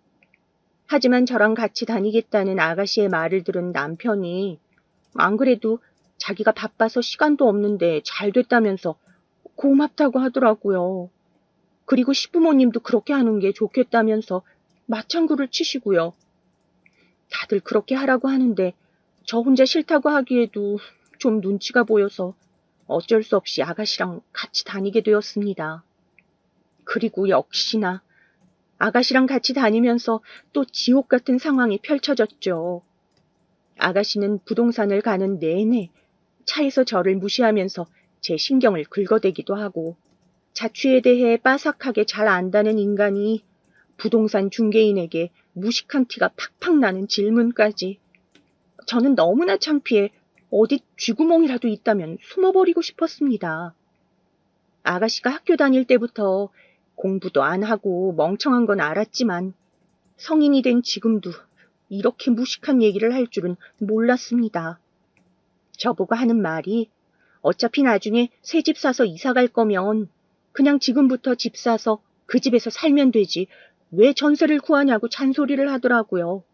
하지만 저랑 같이 다니겠다는 아가씨의 말을 들은 남편이 안 그래도 자기가 바빠서 시간도 없는데 잘 됐다면서 고맙다고 하더라고요. 그리고 시부모님도 그렇게 하는 게 좋겠다면서 맞장구를 치시고요. 다들 그렇게 하라고 하는데 저 혼자 싫다고 하기에도 좀 눈치가 보여서 어쩔 수 없이 아가씨랑 같이 다니게 되었습니다. 그리고 역시나 아가씨랑 같이 다니면서 또 지옥 같은 상황이 펼쳐졌죠. 아가씨는 부동산을 가는 내내 차에서 저를 무시하면서 제 신경을 긁어대기도 하고 자취에 대해 빠삭하게 잘 안다는 인간이 부동산 중개인에게 무식한 티가 팍팍 나는 질문까지. 저는 너무나 창피해 어디 쥐구멍이라도 있다면 숨어버리고 싶었습니다. 아가씨가 학교 다닐 때부터 공부도 안 하고 멍청한 건 알았지만 성인이 된 지금도 이렇게 무식한 얘기를 할 줄은 몰랐습니다. 저보고 하는 말이 어차피 나중에 새 집 사서 이사 갈 거면 그냥 지금부터 집 사서 그 집에서 살면 되지 왜 전세를 구하냐고 잔소리를 하더라고요.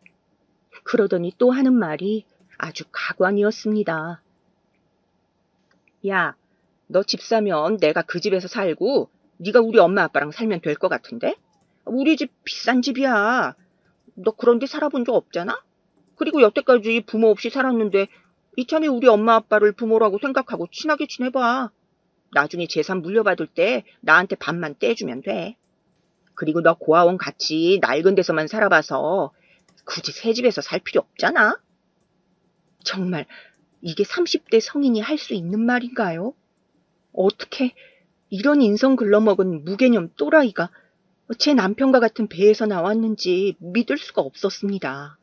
그러더니 또 하는 말이 아주 가관이었습니다. 야, 너 집 사면 내가 그 집에서 살고 네가 우리 엄마 아빠랑 살면 될 것 같은데? 우리 집 비싼 집이야. 너 그런 데 살아본 적 없잖아? 그리고 여태까지 부모 없이 살았는데 이참에 우리 엄마 아빠를 부모라고 생각하고 친하게 지내봐. 나중에 재산 물려받을 때 나한테 반만 떼주면 돼. 그리고 너 고아원 같이 낡은 데서만 살아봐서 굳이 새 집에서 살 필요 없잖아? 정말 이게 30대 성인이 할 수 있는 말인가요? 어떻게 이런 인성 글러먹은 무개념 또라이가 제 남편과 같은 배에서 나왔는지 믿을 수가 없었습니다.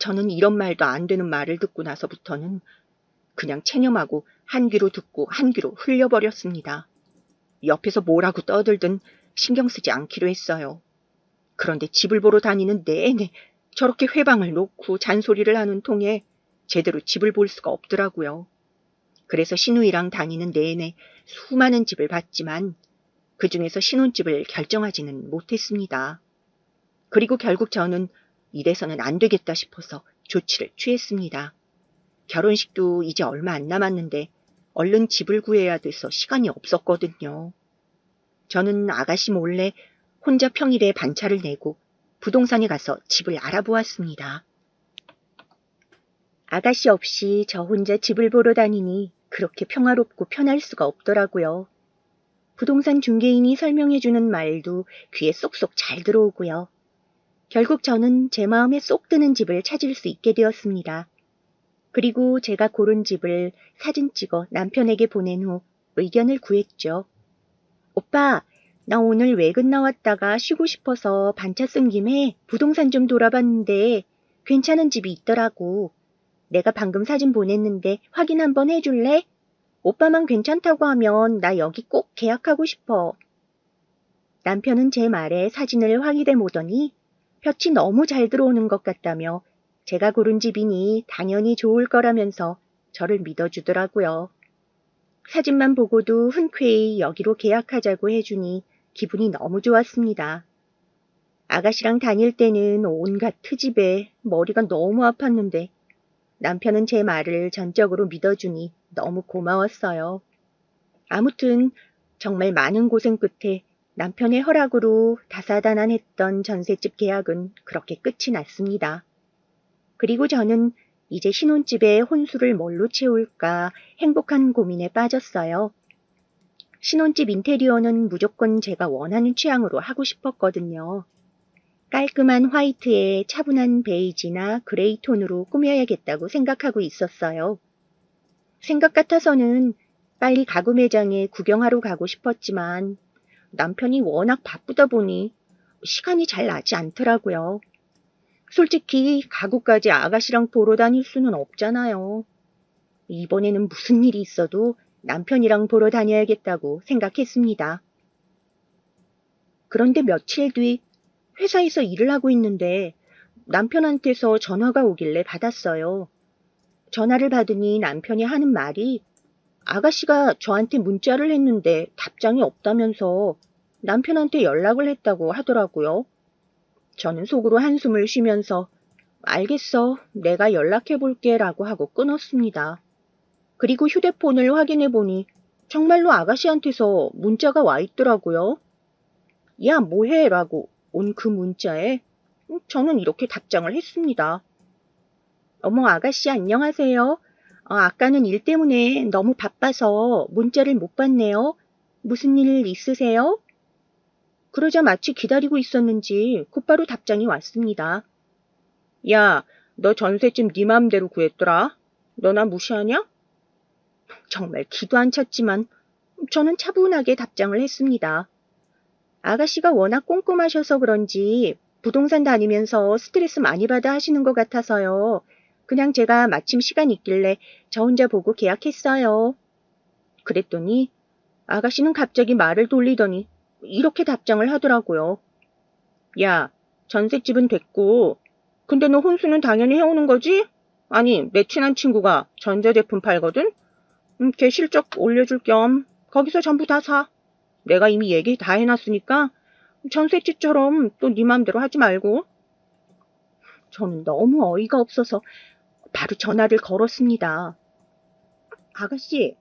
저는 이런 말도 안 되는 말을 듣고 나서부터는 그냥 체념하고 한 귀로 듣고 한 귀로 흘려버렸습니다. 옆에서 뭐라고 떠들든 신경 쓰지 않기로 했어요. 그런데 집을 보러 다니는 내내 저렇게 회방을 놓고 잔소리를 하는 통에 제대로 집을 볼 수가 없더라고요. 그래서 시누이랑 다니는 내내 수많은 집을 봤지만 그중에서 신혼집을 결정하지는 못했습니다. 그리고 결국 저는 이래서는 안 되겠다 싶어서 조치를 취했습니다. 결혼식도 이제 얼마 안 남았는데 얼른 집을 구해야 돼서 시간이 없었거든요. 저는 아가씨 몰래 혼자 평일에 반차를 내고 부동산에 가서 집을 알아보았습니다. 아가씨 없이 저 혼자 집을 보러 다니니 그렇게 평화롭고 편할 수가 없더라고요. 부동산 중개인이 설명해주는 말도 귀에 쏙쏙 잘 들어오고요. 결국 저는 제 마음에 쏙 드는 집을 찾을 수 있게 되었습니다. 그리고 제가 고른 집을 사진 찍어 남편에게 보낸 후 의견을 구했죠. 오빠, 나 오늘 외근 나왔다가 쉬고 싶어서 반차 쓴 김에 부동산 좀 돌아봤는데 괜찮은 집이 있더라고. 내가 방금 사진 보냈는데 확인 한번 해줄래? 오빠만 괜찮다고 하면 나 여기 꼭 계약하고 싶어. 남편은 제 말에 사진을 확인해 보더니 볕이 너무 잘 들어오는 것 같다며 제가 고른 집이니 당연히 좋을 거라면서 저를 믿어주더라고요. 사진만 보고도 흔쾌히 여기로 계약하자고 해주니 기분이 너무 좋았습니다. 아가씨랑 다닐 때는 온갖 트집에 머리가 너무 아팠는데 남편은 제 말을 전적으로 믿어주니 너무 고마웠어요. 아무튼 정말 많은 고생 끝에 남편의 허락으로 다사다난했던 전셋집 계약은 그렇게 끝이 났습니다. 그리고 저는 이제 신혼집에 혼수를 뭘로 채울까 행복한 고민에 빠졌어요. 신혼집 인테리어는 무조건 제가 원하는 취향으로 하고 싶었거든요. 깔끔한 화이트에 차분한 베이지나 그레이 톤으로 꾸며야겠다고 생각하고 있었어요. 생각 같아서는 빨리 가구 매장에 구경하러 가고 싶었지만 남편이 워낙 바쁘다 보니 시간이 잘 나지 않더라고요. 솔직히 가구까지 아가씨랑 보러 다닐 수는 없잖아요. 이번에는 무슨 일이 있어도 남편이랑 보러 다녀야겠다고 생각했습니다. 그런데 며칠 뒤 회사에서 일을 하고 있는데 남편한테서 전화가 오길래 받았어요. 전화를 받으니 남편이 하는 말이 아가씨가 저한테 문자를 했는데 답장이 없다면서 남편한테 연락을 했다고 하더라고요. 저는 속으로 한숨을 쉬면서 알겠어, 내가 연락해볼게 라고 하고 끊었습니다. 그리고 휴대폰을 확인해보니 정말로 아가씨한테서 문자가 와 있더라고요. 야, 뭐해? 라고 온 그 문자에 저는 이렇게 답장을 했습니다. 어머, 아가씨 안녕하세요. 아까는 일 때문에 너무 바빠서 문자를 못 봤네요. 무슨 일 있으세요? 그러자 마치 기다리고 있었는지 곧바로 답장이 왔습니다. 야, 너 전셋집 네 맘대로 구했더라. 너 나 무시하냐? 정말 기도 안 찼지만 저는 차분하게 답장을 했습니다. 아가씨가 워낙 꼼꼼하셔서 그런지 부동산 다니면서 스트레스 많이 받아 하시는 것 같아서요. 그냥 제가 마침 시간 있길래 저 혼자 보고 계약했어요. 그랬더니 아가씨는 갑자기 말을 돌리더니 이렇게 답장을 하더라고요. 야, 전셋집은 됐고, 근데 너 혼수는 당연히 해오는 거지? 아니, 내 친한 친구가 전자제품 팔거든? 걔 실적 올려줄 겸 거기서 전부 다 사. 내가 이미 얘기 다 해놨으니까 전셋집처럼 또 네 맘대로 하지 말고. 저는 너무 어이가 없어서 바로 전화를 걸었습니다. 아가씨,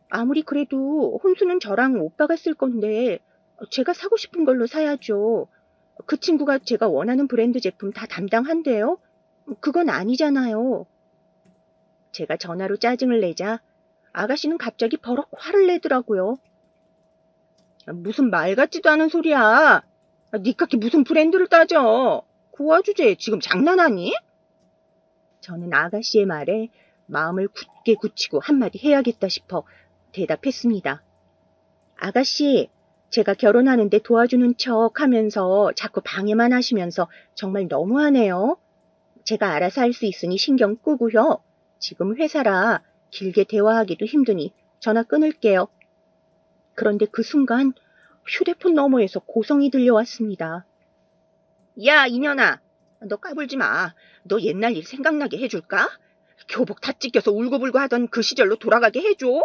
아무리 그래도 혼수는 저랑 오빠가 쓸 건데 제가 사고 싶은 걸로 사야죠. 그 친구가 제가 원하는 브랜드 제품 다 담당한대요. 그건 아니잖아요. 제가 전화로 짜증을 내자 아가씨는 갑자기 버럭 화를 내더라고요. 무슨 말 같지도 않은 소리야. 니깎이 무슨 브랜드를 따져. 고아 주제 지금 장난하니? 저는 아가씨의 말에 마음을 굳게 굳히고 한마디 해야겠다 싶어 대답했습니다. 아가씨, 제가 결혼하는데 도와주는 척 하면서 자꾸 방해만 하시면서 정말 너무하네요. 제가 알아서 할 수 있으니 신경 끄고요. 지금 회사라 길게 대화하기도 힘드니 전화 끊을게요. 그런데 그 순간 휴대폰 너머에서 고성이 들려왔습니다. 야, 이년아. 너 까불지 마. 너 옛날 일 생각나게 해줄까? 교복 다 찢겨서 울고불고 하던 그 시절로 돌아가게 해줘.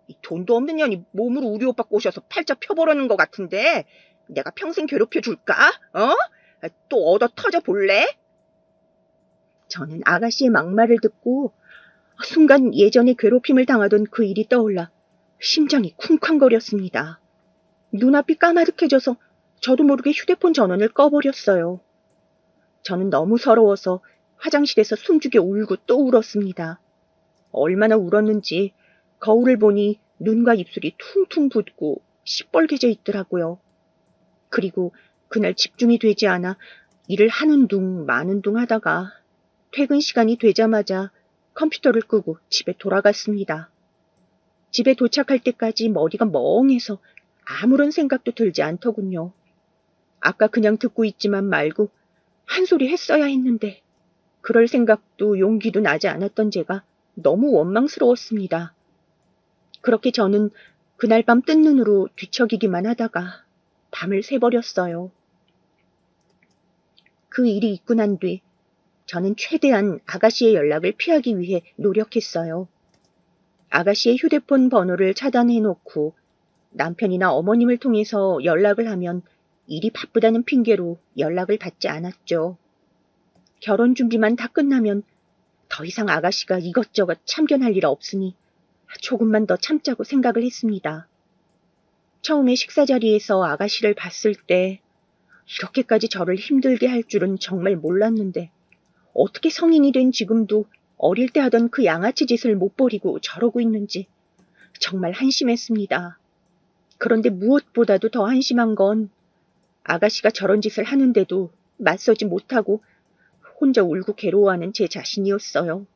이 돈도 없는 년이 몸으로 우리 오빠 꼬셔서 팔자 펴보려는 것 같은데 내가 평생 괴롭혀줄까? 어? 또 얻어 터져 볼래? 저는 아가씨의 막말을 듣고 순간 예전에 괴롭힘을 당하던 그 일이 떠올라 심장이 쿵쾅거렸습니다. 눈앞이 까마득해져서 저도 모르게 휴대폰 전원을 꺼버렸어요. 저는 너무 서러워서 화장실에서 숨죽여 울고 또 울었습니다. 얼마나 울었는지 거울을 보니 눈과 입술이 퉁퉁 붓고 시뻘개져 있더라고요. 그리고 그날 집중이 되지 않아 일을 하는 둥 마는 둥 하다가 퇴근 시간이 되자마자 컴퓨터를 끄고 집에 돌아갔습니다. 집에 도착할 때까지 머리가 멍해서 아무런 생각도 들지 않더군요. 아까 그냥 듣고 있지만 말고 한 소리 했어야 했는데 그럴 생각도 용기도 나지 않았던 제가 너무 원망스러웠습니다. 그렇게 저는 그날 밤 뜬 눈으로 뒤척이기만 하다가 밤을 새버렸어요. 그 일이 있고 난 뒤 저는 최대한 아가씨의 연락을 피하기 위해 노력했어요. 아가씨의 휴대폰 번호를 차단해놓고 남편이나 어머님을 통해서 연락을 하면 일이 바쁘다는 핑계로 연락을 받지 않았죠. 결혼 준비만 다 끝나면 더 이상 아가씨가 이것저것 참견할 일 없으니 조금만 더 참자고 생각을 했습니다. 처음에 식사 자리에서 아가씨를 봤을 때 이렇게까지 저를 힘들게 할 줄은 정말 몰랐는데 어떻게 성인이 된 지금도 어릴 때 하던 그 양아치 짓을 못 버리고 저러고 있는지 정말 한심했습니다. 그런데 무엇보다도 더 한심한 건 아가씨가 저런 짓을 하는데도 맞서지 못하고 혼자 울고 괴로워하는 제 자신이었어요.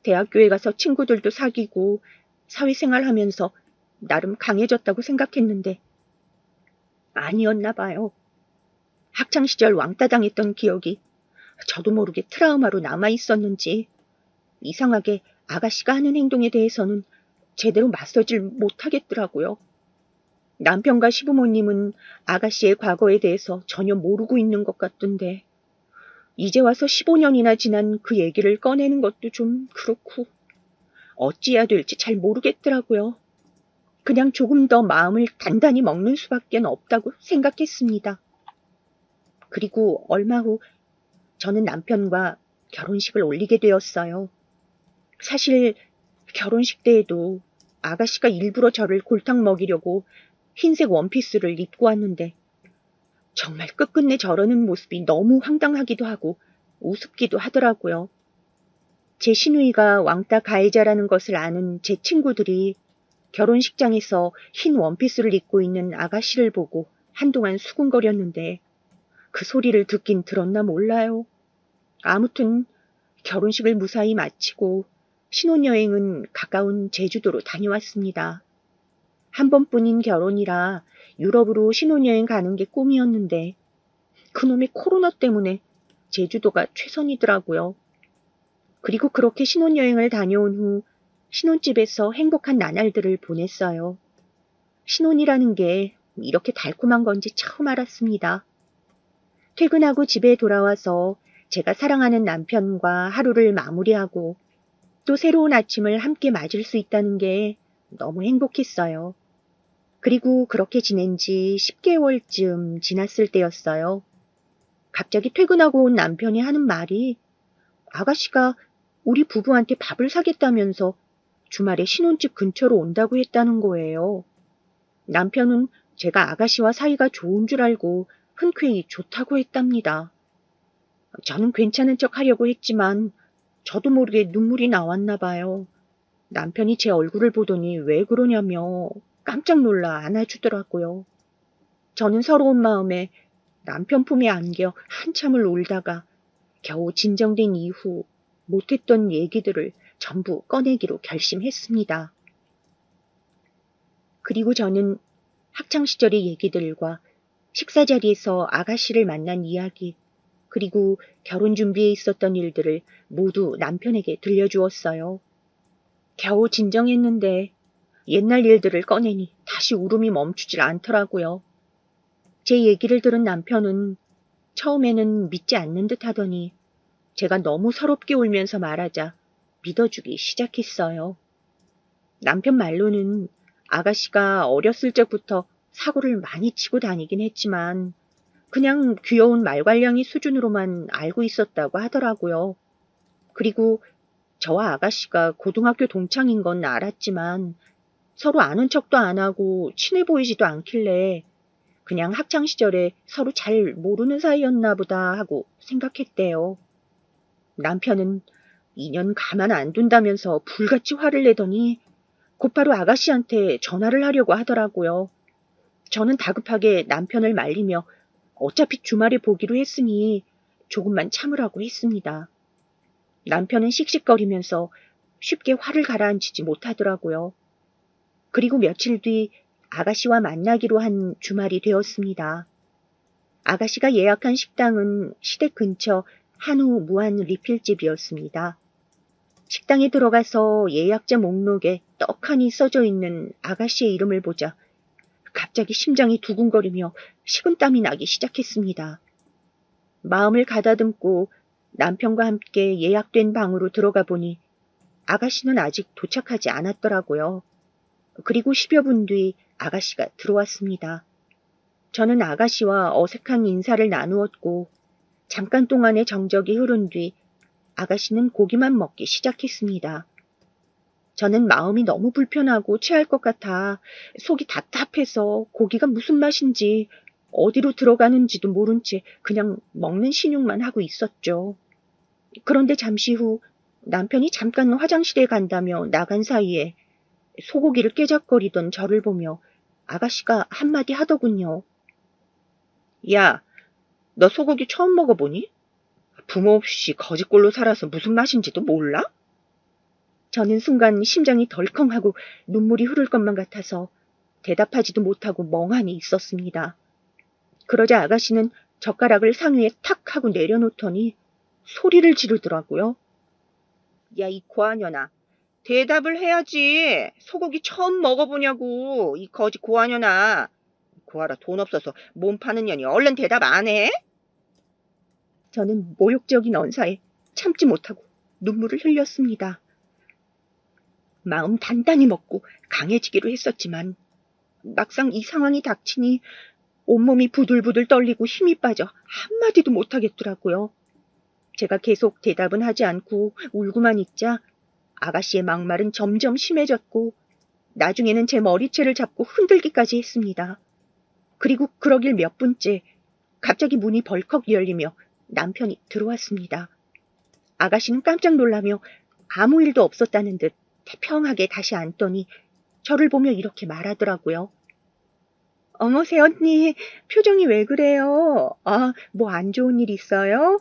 대학교에 가서 친구들도 사귀고 사회생활 하면서 나름 강해졌다고 생각했는데 아니었나 봐요. 학창시절 왕따 당했던 기억이 저도 모르게 트라우마로 남아있었는지 이상하게 아가씨가 하는 행동에 대해서는 제대로 맞서질 못하겠더라고요. 남편과 시부모님은 아가씨의 과거에 대해서 전혀 모르고 있는 것 같던데 이제 와서 15년이나 지난 그 얘기를 꺼내는 것도 좀 그렇고 어찌해야 될지 잘 모르겠더라고요. 그냥 조금 더 마음을 단단히 먹는 수밖에 없다고 생각했습니다. 그리고 얼마 후 저는 남편과 결혼식을 올리게 되었어요. 사실 결혼식 때에도 아가씨가 일부러 저를 골탕 먹이려고 흰색 원피스를 입고 왔는데 정말 끝끝내 저러는 모습이 너무 황당하기도 하고 우습기도 하더라고요. 제 시누이가 왕따 가해자라는 것을 아는 제 친구들이 결혼식장에서 흰 원피스를 입고 있는 아가씨를 보고 한동안 수군거렸는데 그 소리를 듣긴 들었나 몰라요. 아무튼 결혼식을 무사히 마치고 신혼여행은 가까운 제주도로 다녀왔습니다. 한 번뿐인 결혼이라 유럽으로 신혼여행 가는 게 꿈이었는데 그놈의 코로나 때문에 제주도가 최선이더라고요. 그리고 그렇게 신혼여행을 다녀온 후 신혼집에서 행복한 나날들을 보냈어요. 신혼이라는 게 이렇게 달콤한 건지 처음 알았습니다. 퇴근하고 집에 돌아와서 제가 사랑하는 남편과 하루를 마무리하고 또 새로운 아침을 함께 맞을 수 있다는 게 너무 행복했어요. 그리고 그렇게 지낸 지 10개월쯤 지났을 때였어요. 갑자기 퇴근하고 온 남편이 하는 말이 아가씨가 우리 부부한테 밥을 사겠다면서 주말에 신혼집 근처로 온다고 했다는 거예요. 남편은 제가 아가씨와 사이가 좋은 줄 알고 흔쾌히 좋다고 했답니다. 저는 괜찮은 척 하려고 했지만 저도 모르게 눈물이 나왔나 봐요. 남편이 제 얼굴을 보더니 왜 그러냐며 깜짝 놀라 안아주더라고요. 저는 서러운 마음에 남편 품에 안겨 한참을 울다가 겨우 진정된 이후 못했던 얘기들을 전부 꺼내기로 결심했습니다. 그리고 저는 학창시절의 얘기들과 식사 자리에서 아가씨를 만난 이야기, 그리고 결혼 준비에 있었던 일들을 모두 남편에게 들려주었어요. 겨우 진정했는데 옛날 일들을 꺼내니 다시 울음이 멈추질 않더라고요. 제 얘기를 들은 남편은 처음에는 믿지 않는 듯 하더니 제가 너무 서럽게 울면서 말하자 믿어주기 시작했어요. 남편 말로는 아가씨가 어렸을 적부터 사고를 많이 치고 다니긴 했지만 그냥 귀여운 말괄량이 수준으로만 알고 있었다고 하더라고요. 그리고 저와 아가씨가 고등학교 동창인 건 알았지만 서로 아는 척도 안 하고 친해 보이지도 않길래 그냥 학창시절에 서로 잘 모르는 사이였나 보다 하고 생각했대요. 남편은 2년 가만 안 둔다면서 불같이 화를 내더니 곧바로 아가씨한테 전화를 하려고 하더라고요. 저는 다급하게 남편을 말리며 어차피 주말에 보기로 했으니 조금만 참으라고 했습니다. 남편은 씩씩거리면서 쉽게 화를 가라앉히지 못하더라고요. 그리고 며칠 뒤 아가씨와 만나기로 한 주말이 되었습니다. 아가씨가 예약한 식당은 시댁 근처 한우 무한 리필집이었습니다. 식당에 들어가서 예약자 목록에 떡하니 써져 있는 아가씨의 이름을 보자 갑자기 심장이 두근거리며 식은땀이 나기 시작했습니다. 마음을 가다듬고 남편과 함께 예약된 방으로 들어가 보니 아가씨는 아직 도착하지 않았더라고요. 그리고 10여 분 뒤 아가씨가 들어왔습니다. 저는 아가씨와 어색한 인사를 나누었고 잠깐 동안의 정적이 흐른 뒤 아가씨는 고기만 먹기 시작했습니다. 저는 마음이 너무 불편하고 체할 것 같아 속이 답답해서 고기가 무슨 맛인지 어디로 들어가는지도 모른 채 그냥 먹는 신용만 하고 있었죠. 그런데 잠시 후 남편이 잠깐 화장실에 간다며 나간 사이에 소고기를 깨작거리던 저를 보며 아가씨가 한마디 하더군요. 야, 너 소고기 처음 먹어보니? 부모 없이 거지꼴로 살아서 무슨 맛인지도 몰라? 저는 순간 심장이 덜컹하고 눈물이 흐를 것만 같아서 대답하지도 못하고 멍하니 있었습니다. 그러자 아가씨는 젓가락을 상위에 탁 하고 내려놓더니 소리를 지르더라고요. 야, 이 고아년아. 대답을 해야지. 소고기 처음 먹어보냐고. 이 거지 고아년아. 고아라 돈 없어서 몸 파는 년이 얼른 대답 안 해? 저는 모욕적인 언사에 참지 못하고 눈물을 흘렸습니다. 마음 단단히 먹고 강해지기로 했었지만 막상 이 상황이 닥치니 온몸이 부들부들 떨리고 힘이 빠져 한마디도 못하겠더라고요. 제가 계속 대답은 하지 않고 울고만 있자 아가씨의 막말은 점점 심해졌고 나중에는 제 머리채를 잡고 흔들기까지 했습니다. 그리고 그러길 몇 분째 갑자기 문이 벌컥 열리며 남편이 들어왔습니다. 아가씨는 깜짝 놀라며 아무 일도 없었다는 듯 태평하게 다시 앉더니 저를 보며 이렇게 말하더라고요. 어머, 새언니, 표정이 왜 그래요? 뭐 안 좋은 일 있어요?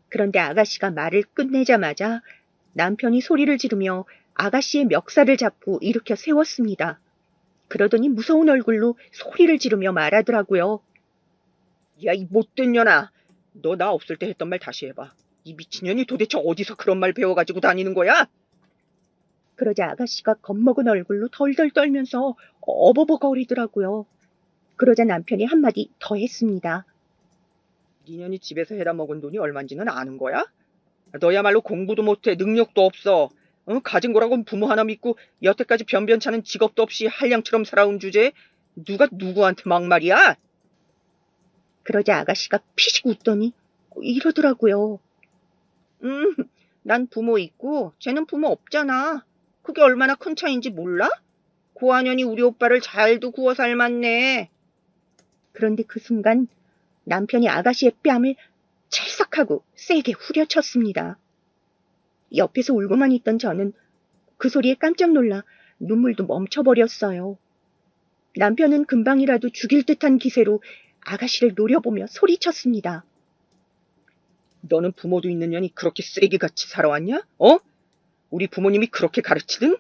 그런데 아가씨가 말을 끝내자마자 남편이 소리를 지르며 아가씨의 멱살을 잡고 일으켜 세웠습니다. 그러더니 무서운 얼굴로 소리를 지르며 말하더라고요. 야, 이 못된 년아. 너 나 없을 때 했던 말 다시 해봐. 이 미친년이 도대체 어디서 그런 말 배워가지고 다니는 거야? 그러자 아가씨가 겁먹은 얼굴로 덜덜 떨면서 어버버거리더라고요. 그러자 남편이 한마디 더 했습니다. 니년이 집에서 해다 먹은 돈이 얼만지는 아는 거야? 너야말로 공부도 못해 능력도 없어. 가진 거라곤 부모 하나 믿고 여태까지 변변찮은 직업도 없이 한량처럼 살아온 주제에 누가 누구한테 막말이야? 그러자 아가씨가 피식 웃더니 이러더라고요. 난 부모 있고 쟤는 부모 없잖아. 그게 얼마나 큰 차이인지 몰라? 고한현이 우리 오빠를 잘도 구워 삶았네. 그런데 그 순간 남편이 아가씨의 뺨을 찰싹하고 세게 후려쳤습니다. 옆에서 울고만 있던 저는 그 소리에 깜짝 놀라 눈물도 멈춰버렸어요. 남편은 금방이라도 죽일 듯한 기세로 아가씨를 노려보며 소리쳤습니다. 너는 부모도 있는 년이 그렇게 쓰레기같이 살아왔냐? 우리 부모님이 그렇게 가르치든?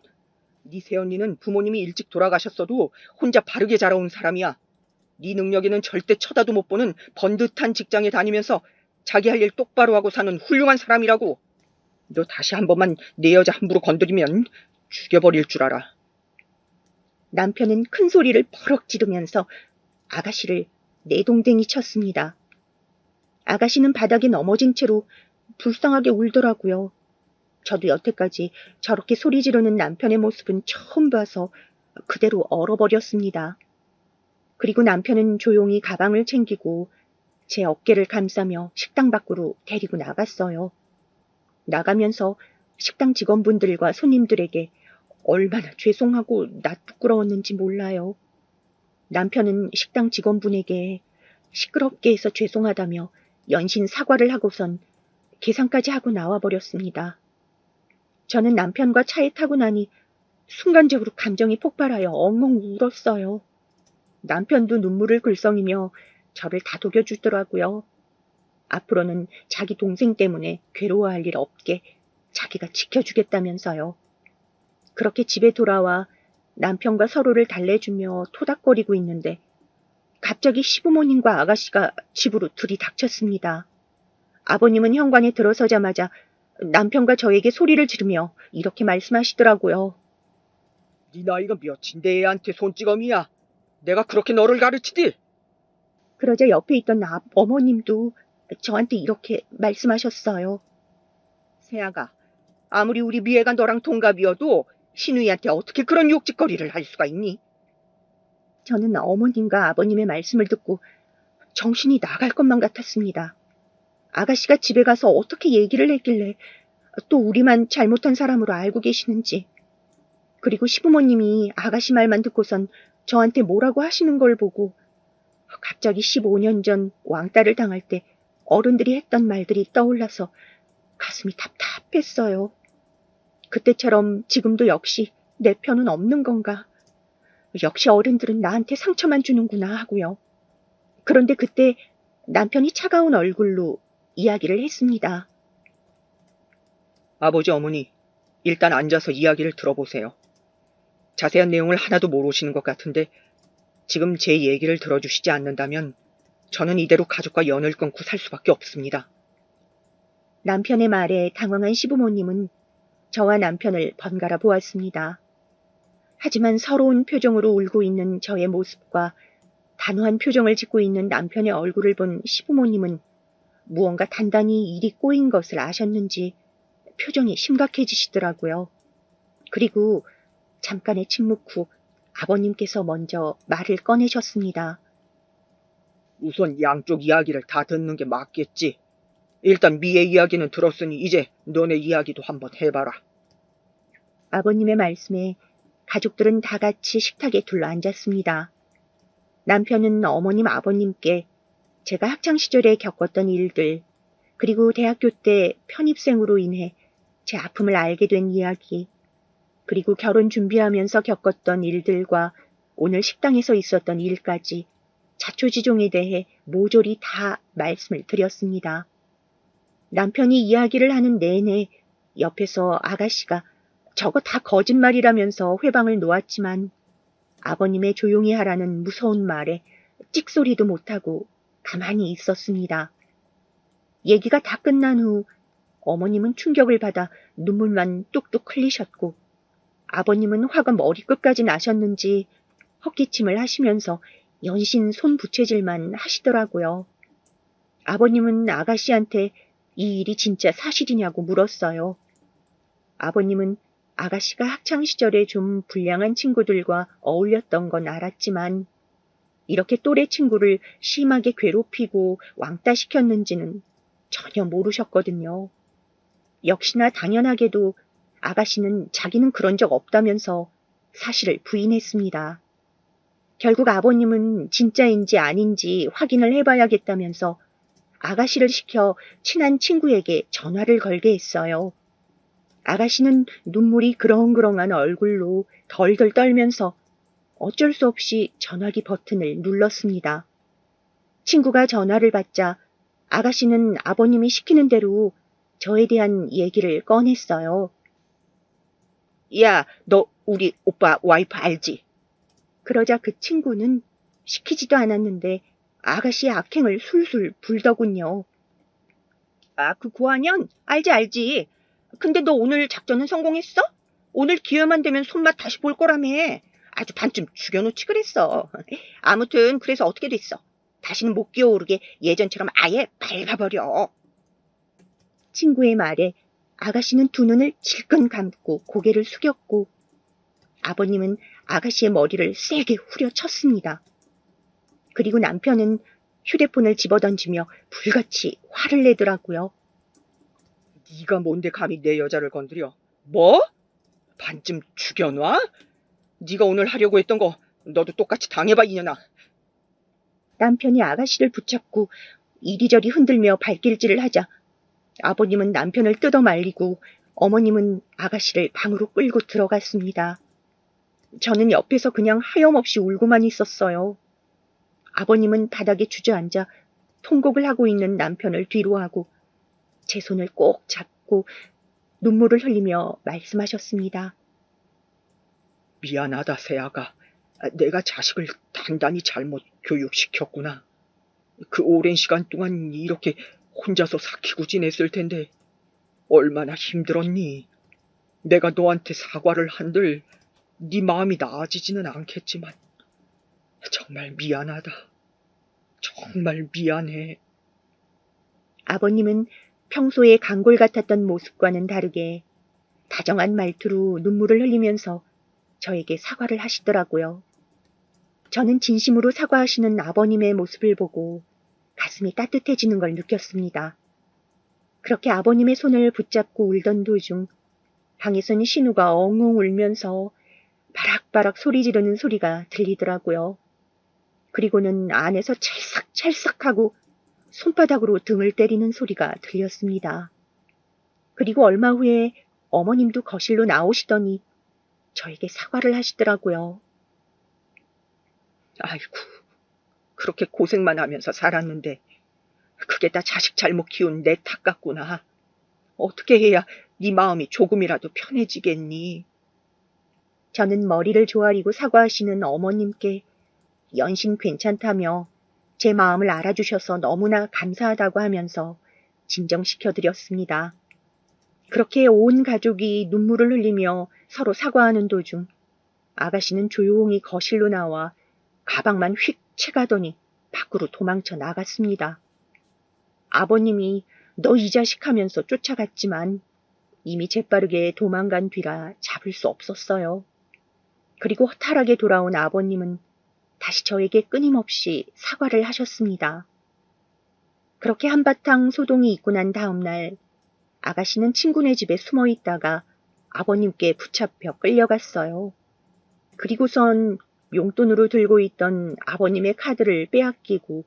네 새언니는 부모님이 일찍 돌아가셨어도 혼자 바르게 자라온 사람이야. 네 능력에는 절대 쳐다도 못 보는 번듯한 직장에 다니면서 자기 할 일 똑바로 하고 사는 훌륭한 사람이라고. 너 다시 한 번만 내 여자 함부로 건드리면 죽여버릴 줄 알아. 남편은 큰 소리를 버럭 지르면서 아가씨를 내동댕이 쳤습니다. 아가씨는 바닥에 넘어진 채로 불쌍하게 울더라고요. 저도 여태까지 저렇게 소리 지르는 남편의 모습은 처음 봐서 그대로 얼어버렸습니다. 그리고 남편은 조용히 가방을 챙기고 제 어깨를 감싸며 식당 밖으로 데리고 나갔어요. 나가면서 식당 직원분들과 손님들에게 얼마나 죄송하고 낯 부끄러웠는지 몰라요. 남편은 식당 직원분에게 시끄럽게 해서 죄송하다며 연신 사과를 하고선 계산까지 하고 나와버렸습니다. 저는 남편과 차에 타고 나니 순간적으로 감정이 폭발하여 엉엉 울었어요. 남편도 눈물을 글썽이며 저를 다독여주더라고요. 앞으로는 자기 동생 때문에 괴로워할 일 없게 자기가 지켜주겠다면서요. 그렇게 집에 돌아와 남편과 서로를 달래주며 토닥거리고 있는데 갑자기 시부모님과 아가씨가 집으로 들이닥쳤습니다. 아버님은 현관에 들어서자마자 남편과 저에게 소리를 지르며 이렇게 말씀하시더라고요. 네 나이가 몇인데 애한테 손찌검이야. 내가 그렇게 너를 가르치디? 그러자 옆에 있던 어머님도 저한테 이렇게 말씀하셨어요. 새아가, 아무리 우리 미애가 너랑 동갑이어도 신우이한테 어떻게 그런 욕짓거리를 할 수가 있니? 저는 어머님과 아버님의 말씀을 듣고 정신이 나갈 것만 같았습니다. 아가씨가 집에 가서 어떻게 얘기를 했길래 또 우리만 잘못한 사람으로 알고 계시는지. 그리고 시부모님이 아가씨 말만 듣고선 저한테 뭐라고 하시는 걸 보고 갑자기 15년 전 왕따를 당할 때 어른들이 했던 말들이 떠올라서 가슴이 답답했어요. 그때처럼 지금도 역시 내 편은 없는 건가. 역시 어른들은 나한테 상처만 주는구나 하고요. 그런데 그때 남편이 차가운 얼굴로 이야기를 했습니다. 아버지, 어머니, 일단 앉아서 이야기를 들어보세요. 자세한 내용을 하나도 모르시는 것 같은데 지금 제 얘기를 들어주시지 않는다면 저는 이대로 가족과 연을 끊고 살 수밖에 없습니다. 남편의 말에 당황한 시부모님은 저와 남편을 번갈아 보았습니다. 하지만 서러운 표정으로 울고 있는 저의 모습과 단호한 표정을 짓고 있는 남편의 얼굴을 본 시부모님은 무언가 단단히 일이 꼬인 것을 아셨는지 표정이 심각해지시더라고요. 그리고 잠깐의 침묵 후 아버님께서 먼저 말을 꺼내셨습니다. 우선 양쪽 이야기를 다 듣는 게 맞겠지. 일단 미의 이야기는 들었으니 이제 너네 이야기도 한번 해봐라. 아버님의 말씀에 가족들은 다 같이 식탁에 둘러앉았습니다. 남편은 어머님 아버님께 제가 학창시절에 겪었던 일들, 그리고 대학교 때 편입생으로 인해 제 아픔을 알게 된 이야기, 그리고 결혼 준비하면서 겪었던 일들과 오늘 식당에서 있었던 일까지 자초지종에 대해 모조리 다 말씀을 드렸습니다. 남편이 이야기를 하는 내내 옆에서 아가씨가 저거 다 거짓말이라면서 회방을 놓았지만 아버님의 조용히 하라는 무서운 말에 찍소리도 못하고 가만히 있었습니다. 얘기가 다 끝난 후 어머님은 충격을 받아 눈물만 뚝뚝 흘리셨고 아버님은 화가 머리끝까지 나셨는지 헛기침을 하시면서 연신 손부채질만 하시더라고요. 아버님은 아가씨한테 이 일이 진짜 사실이냐고 물었어요. 아버님은 아가씨가 학창시절에 좀 불량한 친구들과 어울렸던 건 알았지만 이렇게 또래 친구를 심하게 괴롭히고 왕따시켰는지는 전혀 모르셨거든요. 역시나 당연하게도 아가씨는 자기는 그런 적 없다면서 사실을 부인했습니다. 결국 아버님은 진짜인지 아닌지 확인을 해봐야겠다면서 아가씨를 시켜 친한 친구에게 전화를 걸게 했어요. 아가씨는 눈물이 그렁그렁한 얼굴로 덜덜 떨면서 어쩔 수 없이 전화기 버튼을 눌렀습니다. 친구가 전화를 받자 아가씨는 아버님이 시키는 대로 저에 대한 얘기를 꺼냈어요. 야, 너 우리 오빠 와이프 알지? 그러자 그 친구는 시키지도 않았는데 아가씨의 악행을 술술 불더군요. 아, 그 고한현? 알지. 근데 너 오늘 작전은 성공했어? 오늘 기회만 되면 손맛 다시 볼 거라며. 아주 반쯤 죽여놓지 그랬어. 아무튼 그래서 어떻게 됐어? 다시는 못 기어오르게 예전처럼 아예 밟아버려. 친구의 말에 아가씨는 두 눈을 질끈 감고 고개를 숙였고 아버님은 아가씨의 머리를 세게 후려쳤습니다. 그리고 남편은 휴대폰을 집어던지며 불같이 화를 내더라고요. 네가 뭔데 감히 내 여자를 건드려? 뭐? 반쯤 죽여놔? 네가 오늘 하려고 했던 거 너도 똑같이 당해봐, 이년아. 남편이 아가씨를 붙잡고 이리저리 흔들며 발길질을 하자 아버님은 남편을 뜯어 말리고 어머님은 아가씨를 방으로 끌고 들어갔습니다. 저는 옆에서 그냥 하염없이 울고만 있었어요. 아버님은 바닥에 주저앉아 통곡을 하고 있는 남편을 뒤로하고 제 손을 꼭 잡고 눈물을 흘리며 말씀하셨습니다. 미안하다, 세아가. 내가 자식을 단단히 잘못 교육시켰구나. 그 오랜 시간 동안 이렇게 혼자서 삭히고 지냈을 텐데 얼마나 힘들었니? 내가 너한테 사과를 한들 네 마음이 나아지지는 않겠지만 정말 미안하다. 정말 미안해. 아버님은 평소에 강골 같았던 모습과는 다르게 다정한 말투로 눈물을 흘리면서 저에게 사과를 하시더라고요. 저는 진심으로 사과하시는 아버님의 모습을 보고 가슴이 따뜻해지는 걸 느꼈습니다. 그렇게 아버님의 손을 붙잡고 울던 도중 방에서는 신우가 엉엉 울면서 바락바락 소리 지르는 소리가 들리더라고요. 그리고는 안에서 찰싹찰싹하고 손바닥으로 등을 때리는 소리가 들렸습니다. 그리고 얼마 후에 어머님도 거실로 나오시더니 저에게 사과를 하시더라고요. 아이고, 그렇게 고생만 하면서 살았는데 그게 다 자식 잘못 키운 내 탓 같구나. 어떻게 해야 네 마음이 조금이라도 편해지겠니? 저는 머리를 조아리고 사과하시는 어머님께 연신 괜찮다며 제 마음을 알아주셔서 너무나 감사하다고 하면서 진정시켜드렸습니다. 그렇게 온 가족이 눈물을 흘리며 서로 사과하는 도중 아가씨는 조용히 거실로 나와 가방만 휙 채가더니 밖으로 도망쳐 나갔습니다. 아버님이 너 이 자식 하면서 쫓아갔지만 이미 재빠르게 도망간 뒤라 잡을 수 없었어요. 그리고 허탈하게 돌아온 아버님은 다시 저에게 끊임없이 사과를 하셨습니다. 그렇게 한바탕 소동이 있고 난 다음 날 아가씨는 친구네 집에 숨어 있다가 아버님께 붙잡혀 끌려갔어요. 그리고선 용돈으로 들고 있던 아버님의 카드를 빼앗기고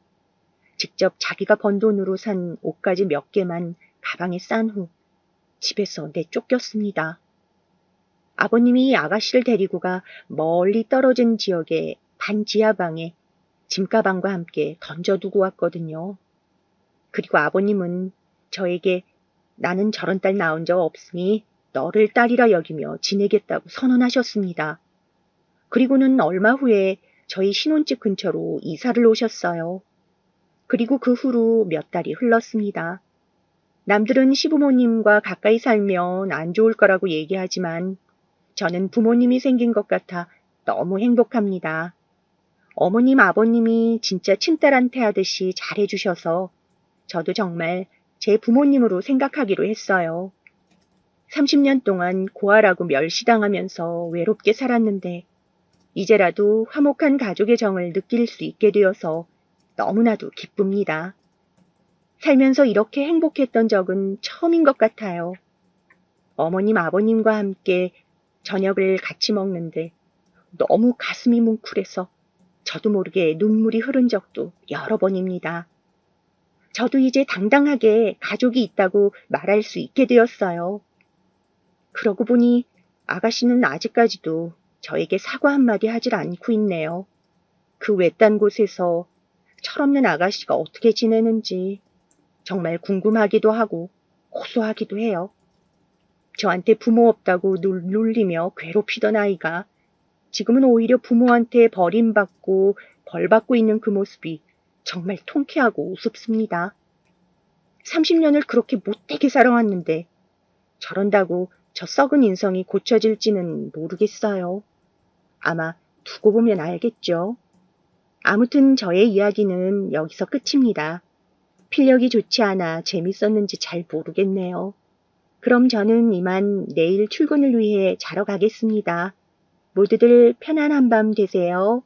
직접 자기가 번 돈으로 산 옷가지 몇 개만 가방에 싼 후 집에서 내쫓겼습니다. 아버님이 아가씨를 데리고 가 멀리 떨어진 지역의 반지하방에 짐가방과 함께 던져두고 왔거든요. 그리고 아버님은 저에게 나는 저런 딸 낳은 적 없으니 너를 딸이라 여기며 지내겠다고 선언하셨습니다. 그리고는 얼마 후에 저희 신혼집 근처로 이사를 오셨어요. 그리고 그 후로 몇 달이 흘렀습니다. 남들은 시부모님과 가까이 살면 안 좋을 거라고 얘기하지만 저는 부모님이 생긴 것 같아 너무 행복합니다. 어머님, 아버님이 진짜 친딸한테 하듯이 잘해주셔서 저도 정말 제 부모님으로 생각하기로 했어요. 30년 동안 고아라고 멸시당하면서 외롭게 살았는데 이제라도 화목한 가족의 정을 느낄 수 있게 되어서 너무나도 기쁩니다. 살면서 이렇게 행복했던 적은 처음인 것 같아요. 어머님, 아버님과 함께 저녁을 같이 먹는데 너무 가슴이 뭉클해서 저도 모르게 눈물이 흐른 적도 여러 번입니다. 저도 이제 당당하게 가족이 있다고 말할 수 있게 되었어요. 그러고 보니 아가씨는 아직까지도 저에게 사과 한마디 하질 않고 있네요. 그 외딴 곳에서 철없는 아가씨가 어떻게 지내는지 정말 궁금하기도 하고 고소하기도 해요. 저한테 부모 없다고 놀리며 괴롭히던 아이가 지금은 오히려 부모한테 버림받고 벌받고 있는 그 모습이 정말 통쾌하고 우습습니다. 30년을 그렇게 못되게 살아왔는데 저런다고 저 썩은 인성이 고쳐질지는 모르겠어요. 아마 두고 보면 알겠죠. 아무튼 저의 이야기는 여기서 끝입니다. 필력이 좋지 않아 재밌었는지 잘 모르겠네요. 그럼 저는 이만 내일 출근을 위해 자러 가겠습니다. 모두들 편안한 밤 되세요.